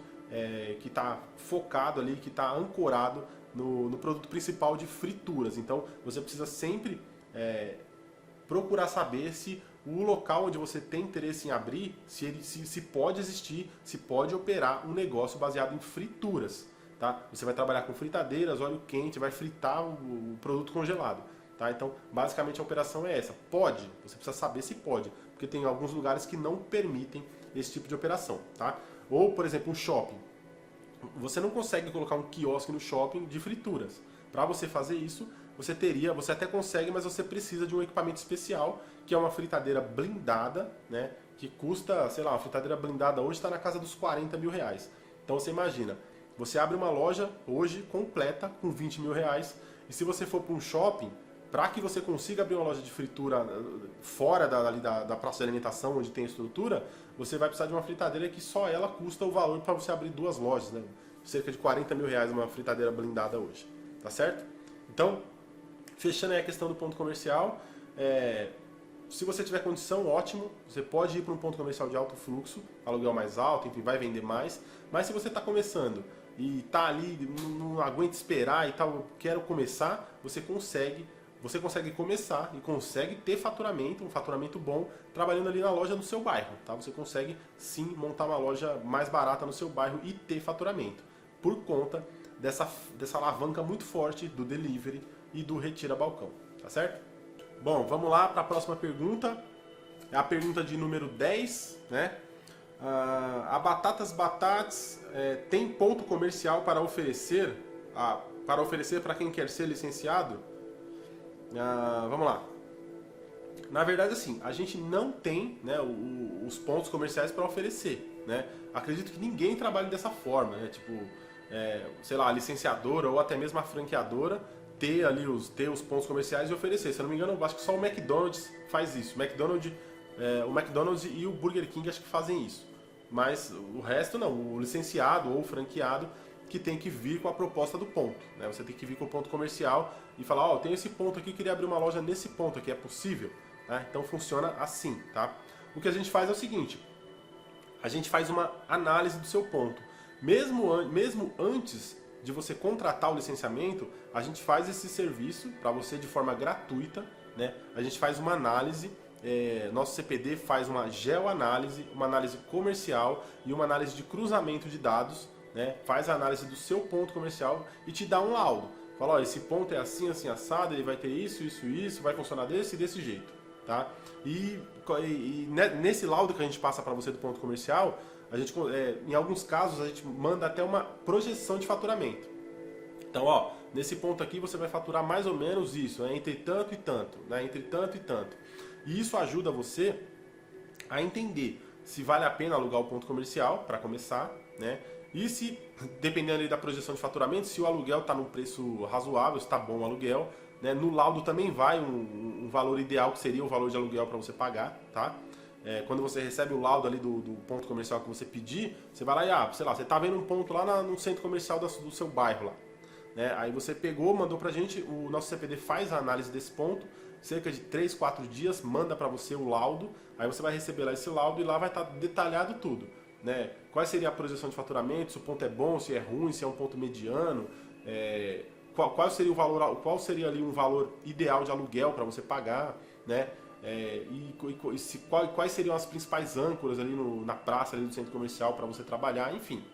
que está focado ali, que está ancorado no produto principal de frituras. Então você precisa sempre procurar saber se o local onde você tem interesse em abrir, se pode existir, se pode operar um negócio baseado em frituras. Tá? Você vai trabalhar com fritadeiras, óleo quente, vai fritar o produto congelado. Tá? Então, basicamente a operação é essa. Pode, você precisa saber se pode, porque tem alguns lugares que não permitem esse tipo de operação. Tá? Ou, por exemplo, um shopping. Você não consegue colocar um quiosque no shopping de frituras. Para você fazer isso, você até consegue, mas você precisa de um equipamento especial, que é uma fritadeira blindada, né? Que custa, sei lá, uma fritadeira blindada hoje está na casa dos 40 mil reais. Então você imagina, você abre uma loja hoje completa com 20 mil reais, e se você for para um shopping, para que você consiga abrir uma loja de fritura fora da praça de alimentação, onde tem estrutura, você vai precisar de uma fritadeira que só ela custa o valor para você abrir duas lojas, né? Cerca de 40 mil reais uma fritadeira blindada hoje, tá certo? Então, fechando aí a questão do ponto comercial, se você tiver condição, ótimo, você pode ir para um ponto comercial de alto fluxo, aluguel mais alto, enfim, vai vender mais, mas se você está começando e está ali, não aguenta esperar e tal, quero começar, você consegue começar e consegue ter faturamento, um faturamento bom, trabalhando ali na loja do seu bairro. Tá? Você consegue sim montar uma loja mais barata no seu bairro e ter faturamento, por conta dessa alavanca muito forte do delivery e do retira balcão. Tá certo? Bom, vamos lá para a próxima pergunta. É a pergunta de número 10, né? A Batatas tem ponto comercial para oferecer para quem quer ser licenciado? Vamos lá. Na verdade, assim, a gente não tem, né, os pontos comerciais para oferecer, né? Acredito que ninguém trabalhe dessa forma, né? Tipo, sei lá, a licenciadora ou até mesmo a franqueadora ter os pontos comerciais e oferecer. Se eu não me engano, eu acho que só o McDonald's faz isso. O McDonald's e o Burger King acho que fazem isso. Mas o resto não. O licenciado ou o franqueado que tem que vir com a proposta do ponto, né? Você tem que vir com o ponto comercial e falar, ó, tem esse ponto aqui, queria abrir uma loja nesse ponto aqui, é possível? Né? Então funciona assim, tá? O que a gente faz é o seguinte, a gente faz uma análise do seu ponto. Mesmo antes de você contratar o licenciamento, a gente faz esse serviço para você de forma gratuita, né? A gente faz uma análise, nosso CPD faz uma geoanálise, uma análise comercial e uma análise de cruzamento de dados, né? Faz a análise do seu ponto comercial e te dá um laudo. Fala, ó, esse ponto é assim, assim, assado, ele vai ter isso, isso, isso, vai funcionar desse e desse jeito, tá? E nesse laudo que a gente passa para você do ponto comercial, a gente, em alguns casos, a gente manda até uma projeção de faturamento. Então, ó, nesse ponto aqui você vai faturar mais ou menos isso, né? Entre tanto e tanto, né? Entre tanto e tanto. E isso ajuda você a entender se vale a pena alugar o ponto comercial para começar, né? E se, dependendo aí da projeção de faturamento, se o aluguel está num preço razoável, se está bom o aluguel, né? No laudo também vai um valor ideal, que seria o valor de aluguel para você pagar, tá? quando você recebe o laudo ali do ponto comercial que você pedir, você vai lá e, sei lá, você tá vendo um ponto lá no centro comercial do seu bairro lá. Né? Aí você pegou, mandou pra gente, o nosso CPD faz a análise desse ponto, cerca de 3, 4 dias, manda para você o laudo, aí você vai receber lá esse laudo e lá vai estar detalhado tudo. Né? Qual seria a projeção de faturamento, se o ponto é bom, se é ruim, se é um ponto mediano, qual seria o valor, qual seria ali um valor ideal de aluguel para você pagar, né? Quais seriam as principais âncoras ali na praça ali do centro comercial para você trabalhar, enfim.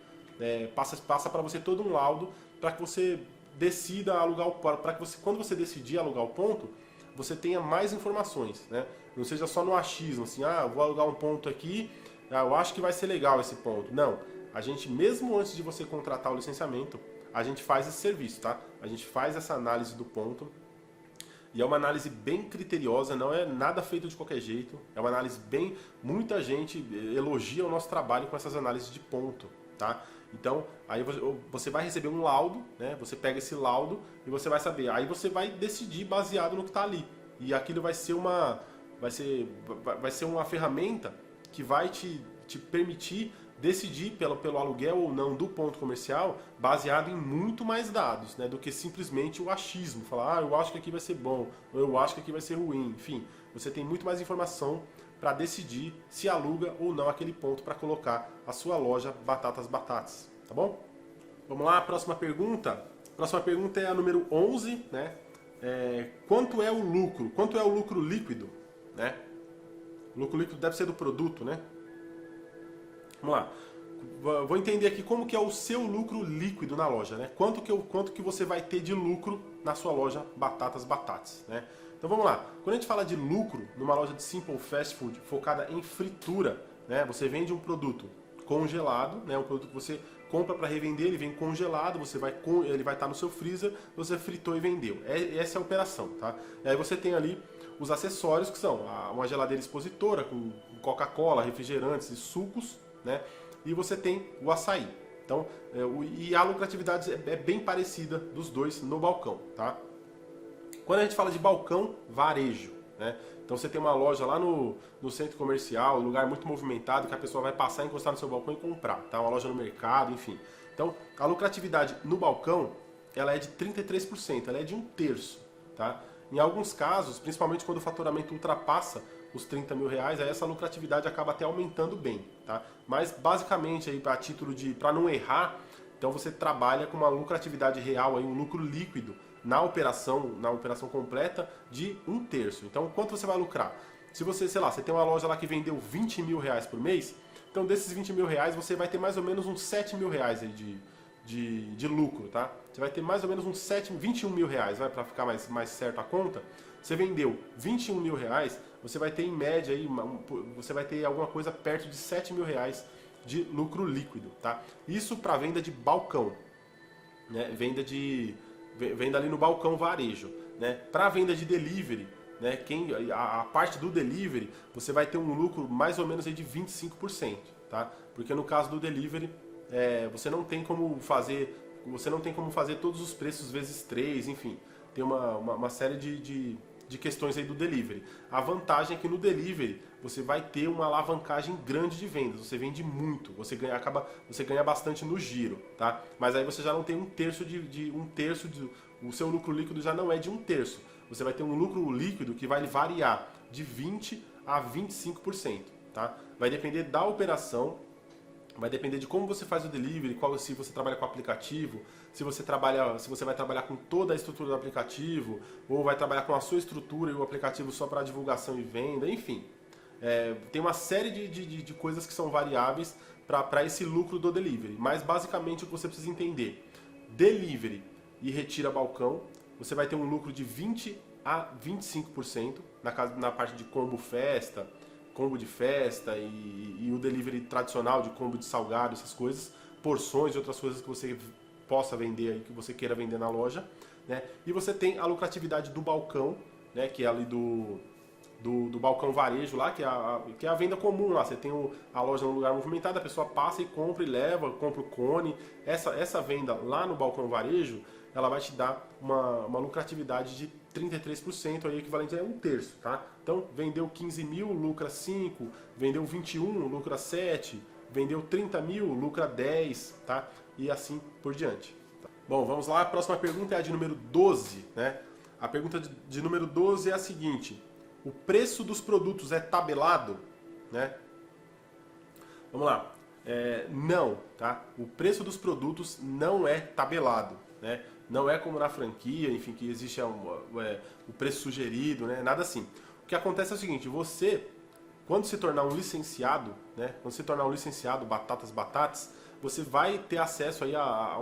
Passa para você todo um laudo para que você decida alugar para que você, quando você decidir alugar o ponto, você tenha mais informações, né? Não seja só no achismo, assim, vou alugar um ponto aqui, eu acho que vai ser legal esse ponto. Não, a gente, mesmo antes de você contratar o licenciamento, a gente faz esse serviço, tá? A gente faz essa análise do ponto, e é uma análise bem criteriosa, não é nada feito de qualquer jeito, é uma análise bem... Muita gente elogia o nosso trabalho com essas análises de ponto, tá? Então, aí você vai receber um laudo, né? Você pega esse laudo e você vai saber. Aí você vai decidir baseado no que está ali. E aquilo vai ser uma ferramenta que vai te permitir decidir pelo aluguel ou não do ponto comercial baseado em muito mais dados, né? Do que simplesmente o achismo. Falar, eu acho que aqui vai ser bom, ou eu acho que aqui vai ser ruim. Enfim, você tem muito mais informação para decidir se aluga ou não aquele ponto para colocar a sua loja Batatas Batatas, tá bom? Vamos lá, próxima pergunta. A próxima pergunta é a número 11, né? Quanto é o lucro? Quanto é o lucro líquido, né? O lucro líquido deve ser do produto, né? Vamos lá. Vou entender aqui como que é o seu lucro líquido na loja, né? Quanto que você vai ter de lucro na sua loja Batatas Batatas, né? Então vamos lá. Quando a gente fala de lucro numa loja de Simple Fast Food focada em fritura, né? Você vende um produto congelado, né? Um produto que você compra para revender, ele vem congelado, ele vai estar no seu freezer, você fritou e vendeu. Essa é a operação, tá? E aí você tem ali os acessórios que são uma geladeira expositora com Coca-Cola, refrigerantes e sucos, né? E você tem o açaí. Então, e a lucratividade é bem parecida dos dois no balcão, tá? Quando a gente fala de balcão, varejo, né? Então você tem uma loja lá no centro comercial, um lugar muito movimentado, que a pessoa vai passar, encostar no seu balcão e comprar, tá? Uma loja no mercado, enfim. Então, a lucratividade no balcão, ela é de 33%, ela é de 1/3, tá? Em alguns casos, principalmente quando o faturamento ultrapassa os 30 mil reais, aí essa lucratividade acaba até aumentando bem, tá? Mas basicamente aí para não errar, então você trabalha com uma lucratividade real aí, um lucro líquido na operação completa de 1/3. Então quanto você vai lucrar? Se você, sei lá, você tem uma loja lá que vendeu 20 mil reais por mês, então desses 20 mil reais você vai ter mais ou menos uns 7 mil reais aí de lucro, tá? Você vai ter mais ou menos uns 21 mil reais, vai, para ficar mais certo a conta. Você vendeu 21 mil reais, você vai ter em média aí, você vai ter alguma coisa perto de 7 mil reais de lucro líquido, tá? Isso para venda de balcão, né? Venda ali no balcão varejo, né? Para venda de delivery, né? A parte do delivery, você vai ter um lucro mais ou menos aí de 25%, tá? Porque no caso do delivery, você não tem como fazer todos os preços vezes 3, enfim, tem uma série de questões aí do delivery. A vantagem é que no delivery você vai ter uma alavancagem grande de vendas, você vende muito, você ganha bastante no giro, tá? Mas aí você já não tem 1/3 o seu lucro líquido já não é de 1/3. Você vai ter um lucro líquido que vai variar de 20 a 25%, tá? Vai depender da operação. Vai depender de como você faz o delivery, se você trabalha com aplicativo, se você vai trabalhar com toda a estrutura do aplicativo, ou vai trabalhar com a sua estrutura e o aplicativo só para divulgação e venda, enfim. Tem uma série de coisas que são variáveis para esse lucro do delivery. Mas basicamente o que você precisa entender, delivery e retira balcão, você vai ter um lucro de 20 a 25% na parte de combo festa, combo de festa e o delivery tradicional de combo de salgado, essas coisas, porções e outras coisas que você possa vender aí, que você queira vender na loja, né? E você tem a lucratividade do balcão, né? Que é ali do balcão varejo lá, que é a venda comum lá. Você tem a loja num lugar movimentado, a pessoa passa e compra e leva, compra o cone. Essa venda lá no balcão varejo, ela vai te dar uma lucratividade de 33% aí, equivalente a 1/3, tá? Então, vendeu 15 mil, lucra 5, vendeu 21, lucra 7, vendeu 30 mil, lucra 10, tá? E assim por diante. Bom, vamos lá, a próxima pergunta é a de número 12, né? A pergunta de número 12 é a seguinte: o preço dos produtos é tabelado, né? Vamos lá. Não, tá? O preço dos produtos não é tabelado, né? Não é como na franquia, enfim, que existe o preço sugerido, né? Nada assim. O que acontece é o seguinte: você, quando se tornar um licenciado, né? Quando se tornar um licenciado Batatas, você vai ter acesso aí a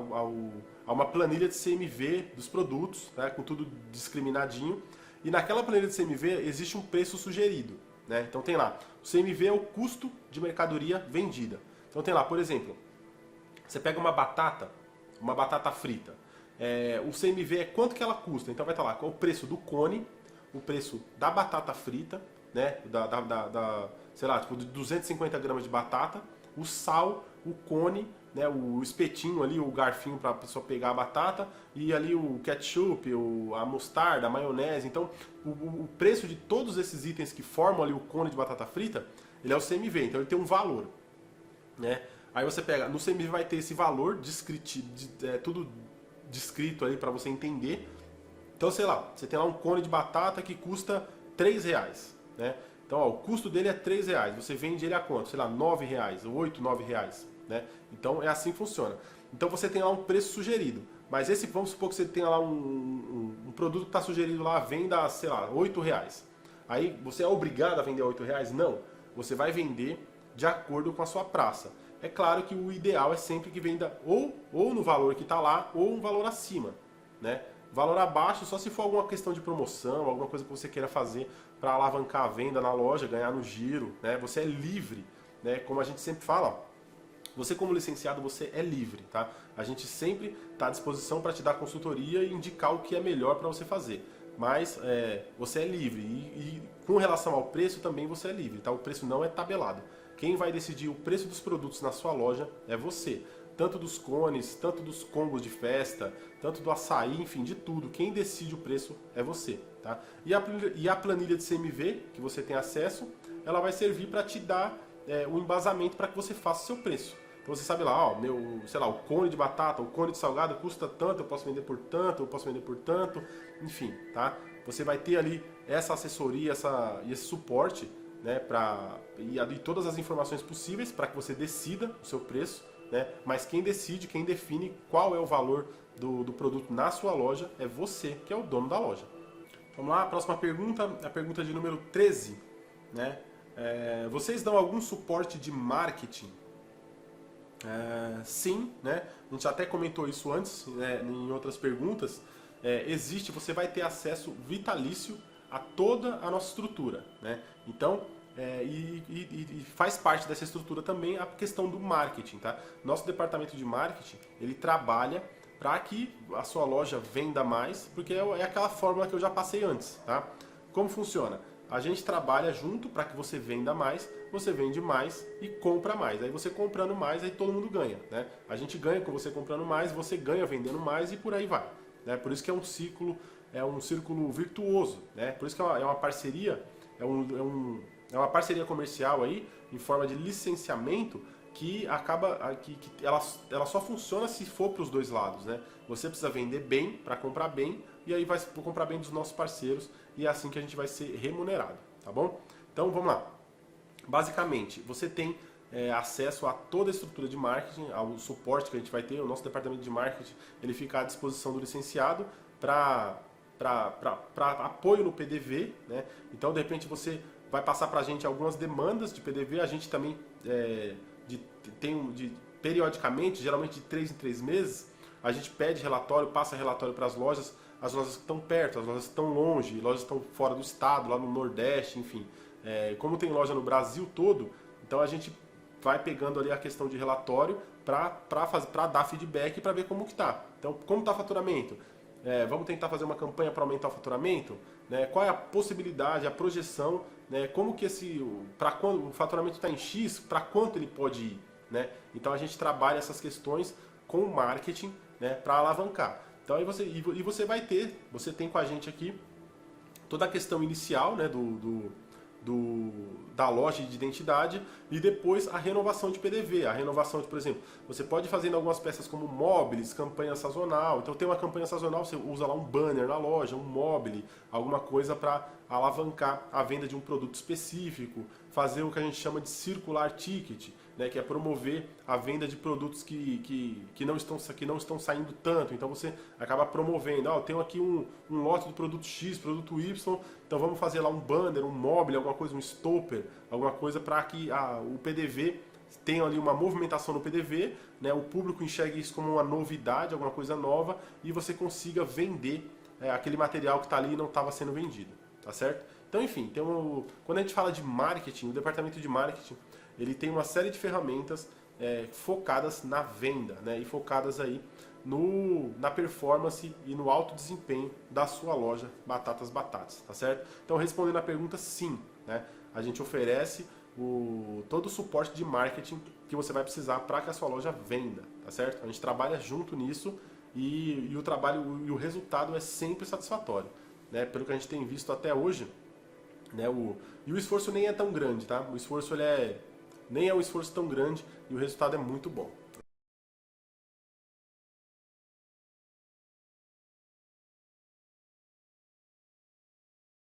uma planilha de CMV dos produtos, né? Com tudo discriminadinho. E naquela planilha de CMV existe um preço sugerido, né? Então tem lá, o CMV é o custo de mercadoria vendida. Então tem lá, por exemplo, você pega uma batata frita. O CMV é quanto que ela custa. Então vai estar lá, qual o preço do cone, o preço da batata frita, né? Sei lá, tipo de 250 gramas de batata, o sal, o cone, né? O espetinho ali, o garfinho para a pessoa pegar a batata, e ali o ketchup, a mostarda, a maionese. Então o preço de todos esses itens que formam ali o cone de batata frita, ele é o CMV, então ele tem um valor, né? Aí você pega, no CMV vai ter esse valor tudo descrito ali para você entender. Então, sei lá, você tem lá um cone de batata que custa R$3, né? Então, ó, o custo dele é R$3. Você vende ele a quanto? Sei lá, R$9, R$8, R$9, né? Então, é assim que funciona. Então, você tem lá um preço sugerido. Mas vamos supor que você tenha lá um produto que está sugerido lá, venda, sei lá, R$8. Aí, você é obrigado a vender R$8? Não. Você vai vender de acordo com a sua praça. É claro que o ideal é sempre que venda ou no valor que está lá, ou um valor acima, né? Valor abaixo só se for alguma questão de promoção, alguma coisa que você queira fazer para alavancar a venda na loja, ganhar no giro, né? Você é livre, né? Como a gente sempre fala, ó, você como licenciado, você é livre, tá? A gente sempre está à disposição para te dar consultoria e indicar o que é melhor para você fazer. Mas você é livre e com relação ao preço também você é livre, tá? O preço não é tabelado. Quem vai decidir o preço dos produtos na sua loja é você. Tanto dos cones, tanto dos combos de festa, tanto do açaí, enfim, de tudo. Quem decide o preço é você, tá? E a planilha de CMV, que você tem acesso, ela vai servir para te dar o embasamento para que você faça o seu preço. Então você sabe lá, ó, sei lá, o cone de batata, o cone de salgado custa tanto, eu posso vender por tanto, eu posso vender por tanto, enfim, tá? Você vai ter ali essa assessoria e esse suporte, né, e todas as informações possíveis para que você decida o seu preço, né? Mas quem decide, quem define qual é o valor do produto na sua loja é você, que é o dono da loja. Vamos lá, a próxima pergunta, a pergunta de número 13, né? Vocês dão algum suporte de marketing? Sim, né? A gente até comentou isso antes, né, em outras perguntas. Você vai ter acesso vitalício a toda a nossa estrutura, né? Então, e faz parte dessa estrutura também a questão do marketing, tá? Nosso departamento de marketing, ele trabalha para que a sua loja venda mais, porque é aquela fórmula que eu já passei antes, tá? Como funciona? A gente trabalha junto para que você venda mais, você vende mais e compra mais. Aí você comprando mais, aí todo mundo ganha, né? A gente ganha com você comprando mais, você ganha vendendo mais e por aí vai, né? Por isso que é um círculo virtuoso, né? Por isso que é uma parceria, é uma parceria comercial aí, em forma de licenciamento, que ela só funciona se for para os dois lados, né? Você precisa vender bem para comprar bem, e aí vai comprar bem dos nossos parceiros, e é assim que a gente vai ser remunerado, tá bom? Então vamos lá. Basicamente, você tem acesso a toda a estrutura de marketing, ao suporte que a gente vai ter. O nosso departamento de marketing, ele fica à disposição do licenciado para apoio no PDV, né? Então, de repente, você vai passar para a gente algumas demandas de PDV. A gente também periodicamente, geralmente de 3 em 3 meses, a gente pede relatório, passa relatório para as lojas que estão perto, as lojas que estão longe, lojas que estão fora do estado, lá no Nordeste, enfim. Como tem loja no Brasil todo, então a gente vai pegando ali a questão de relatório para dar feedback para ver como que está. Então, como está o faturamento? Vamos tentar fazer uma campanha para aumentar o faturamento? Né? Qual é a possibilidade, a projeção, né? Como que quando o faturamento está em X, para quanto ele pode ir? Né? Então a gente trabalha essas questões com o marketing, né, para alavancar. Então aí você tem com a gente aqui toda a questão inicial, né, da loja de identidade, e depois a renovação de PDV. A renovação de, por exemplo, você pode fazer em algumas peças como móveis, campanha sazonal. Então tem uma campanha sazonal, você usa lá um banner na loja, um mobile, alguma coisa para alavancar a venda de um produto específico, fazer o que a gente chama de circular ticket, né, que é promover a venda de produtos que não estão saindo tanto. Então você acaba promovendo, eu tenho aqui um lote do produto X, produto Y, então vamos fazer lá um banner, um mobile, alguma coisa, um stopper, alguma coisa para que o PDV tenha ali uma movimentação no PDV, né, o público enxergue isso como uma novidade, alguma coisa nova, e você consiga vender aquele material que está ali e não estava sendo vendido, tá certo? Então, enfim, quando a gente fala de marketing, o departamento de marketing ele tem uma série de ferramentas focadas na venda, né, e focadas aí na performance e no alto desempenho da sua loja Batatas Batatas, tá certo? Então, respondendo a pergunta, sim, né, a gente oferece todo o suporte de marketing que você vai precisar para que a sua loja venda, tá certo? A gente trabalha junto nisso e o trabalho e o resultado é sempre satisfatório, né? Pelo que a gente tem visto até hoje, né? E o esforço nem é tão grande, tá? O esforço nem é um esforço tão grande e o resultado é muito bom.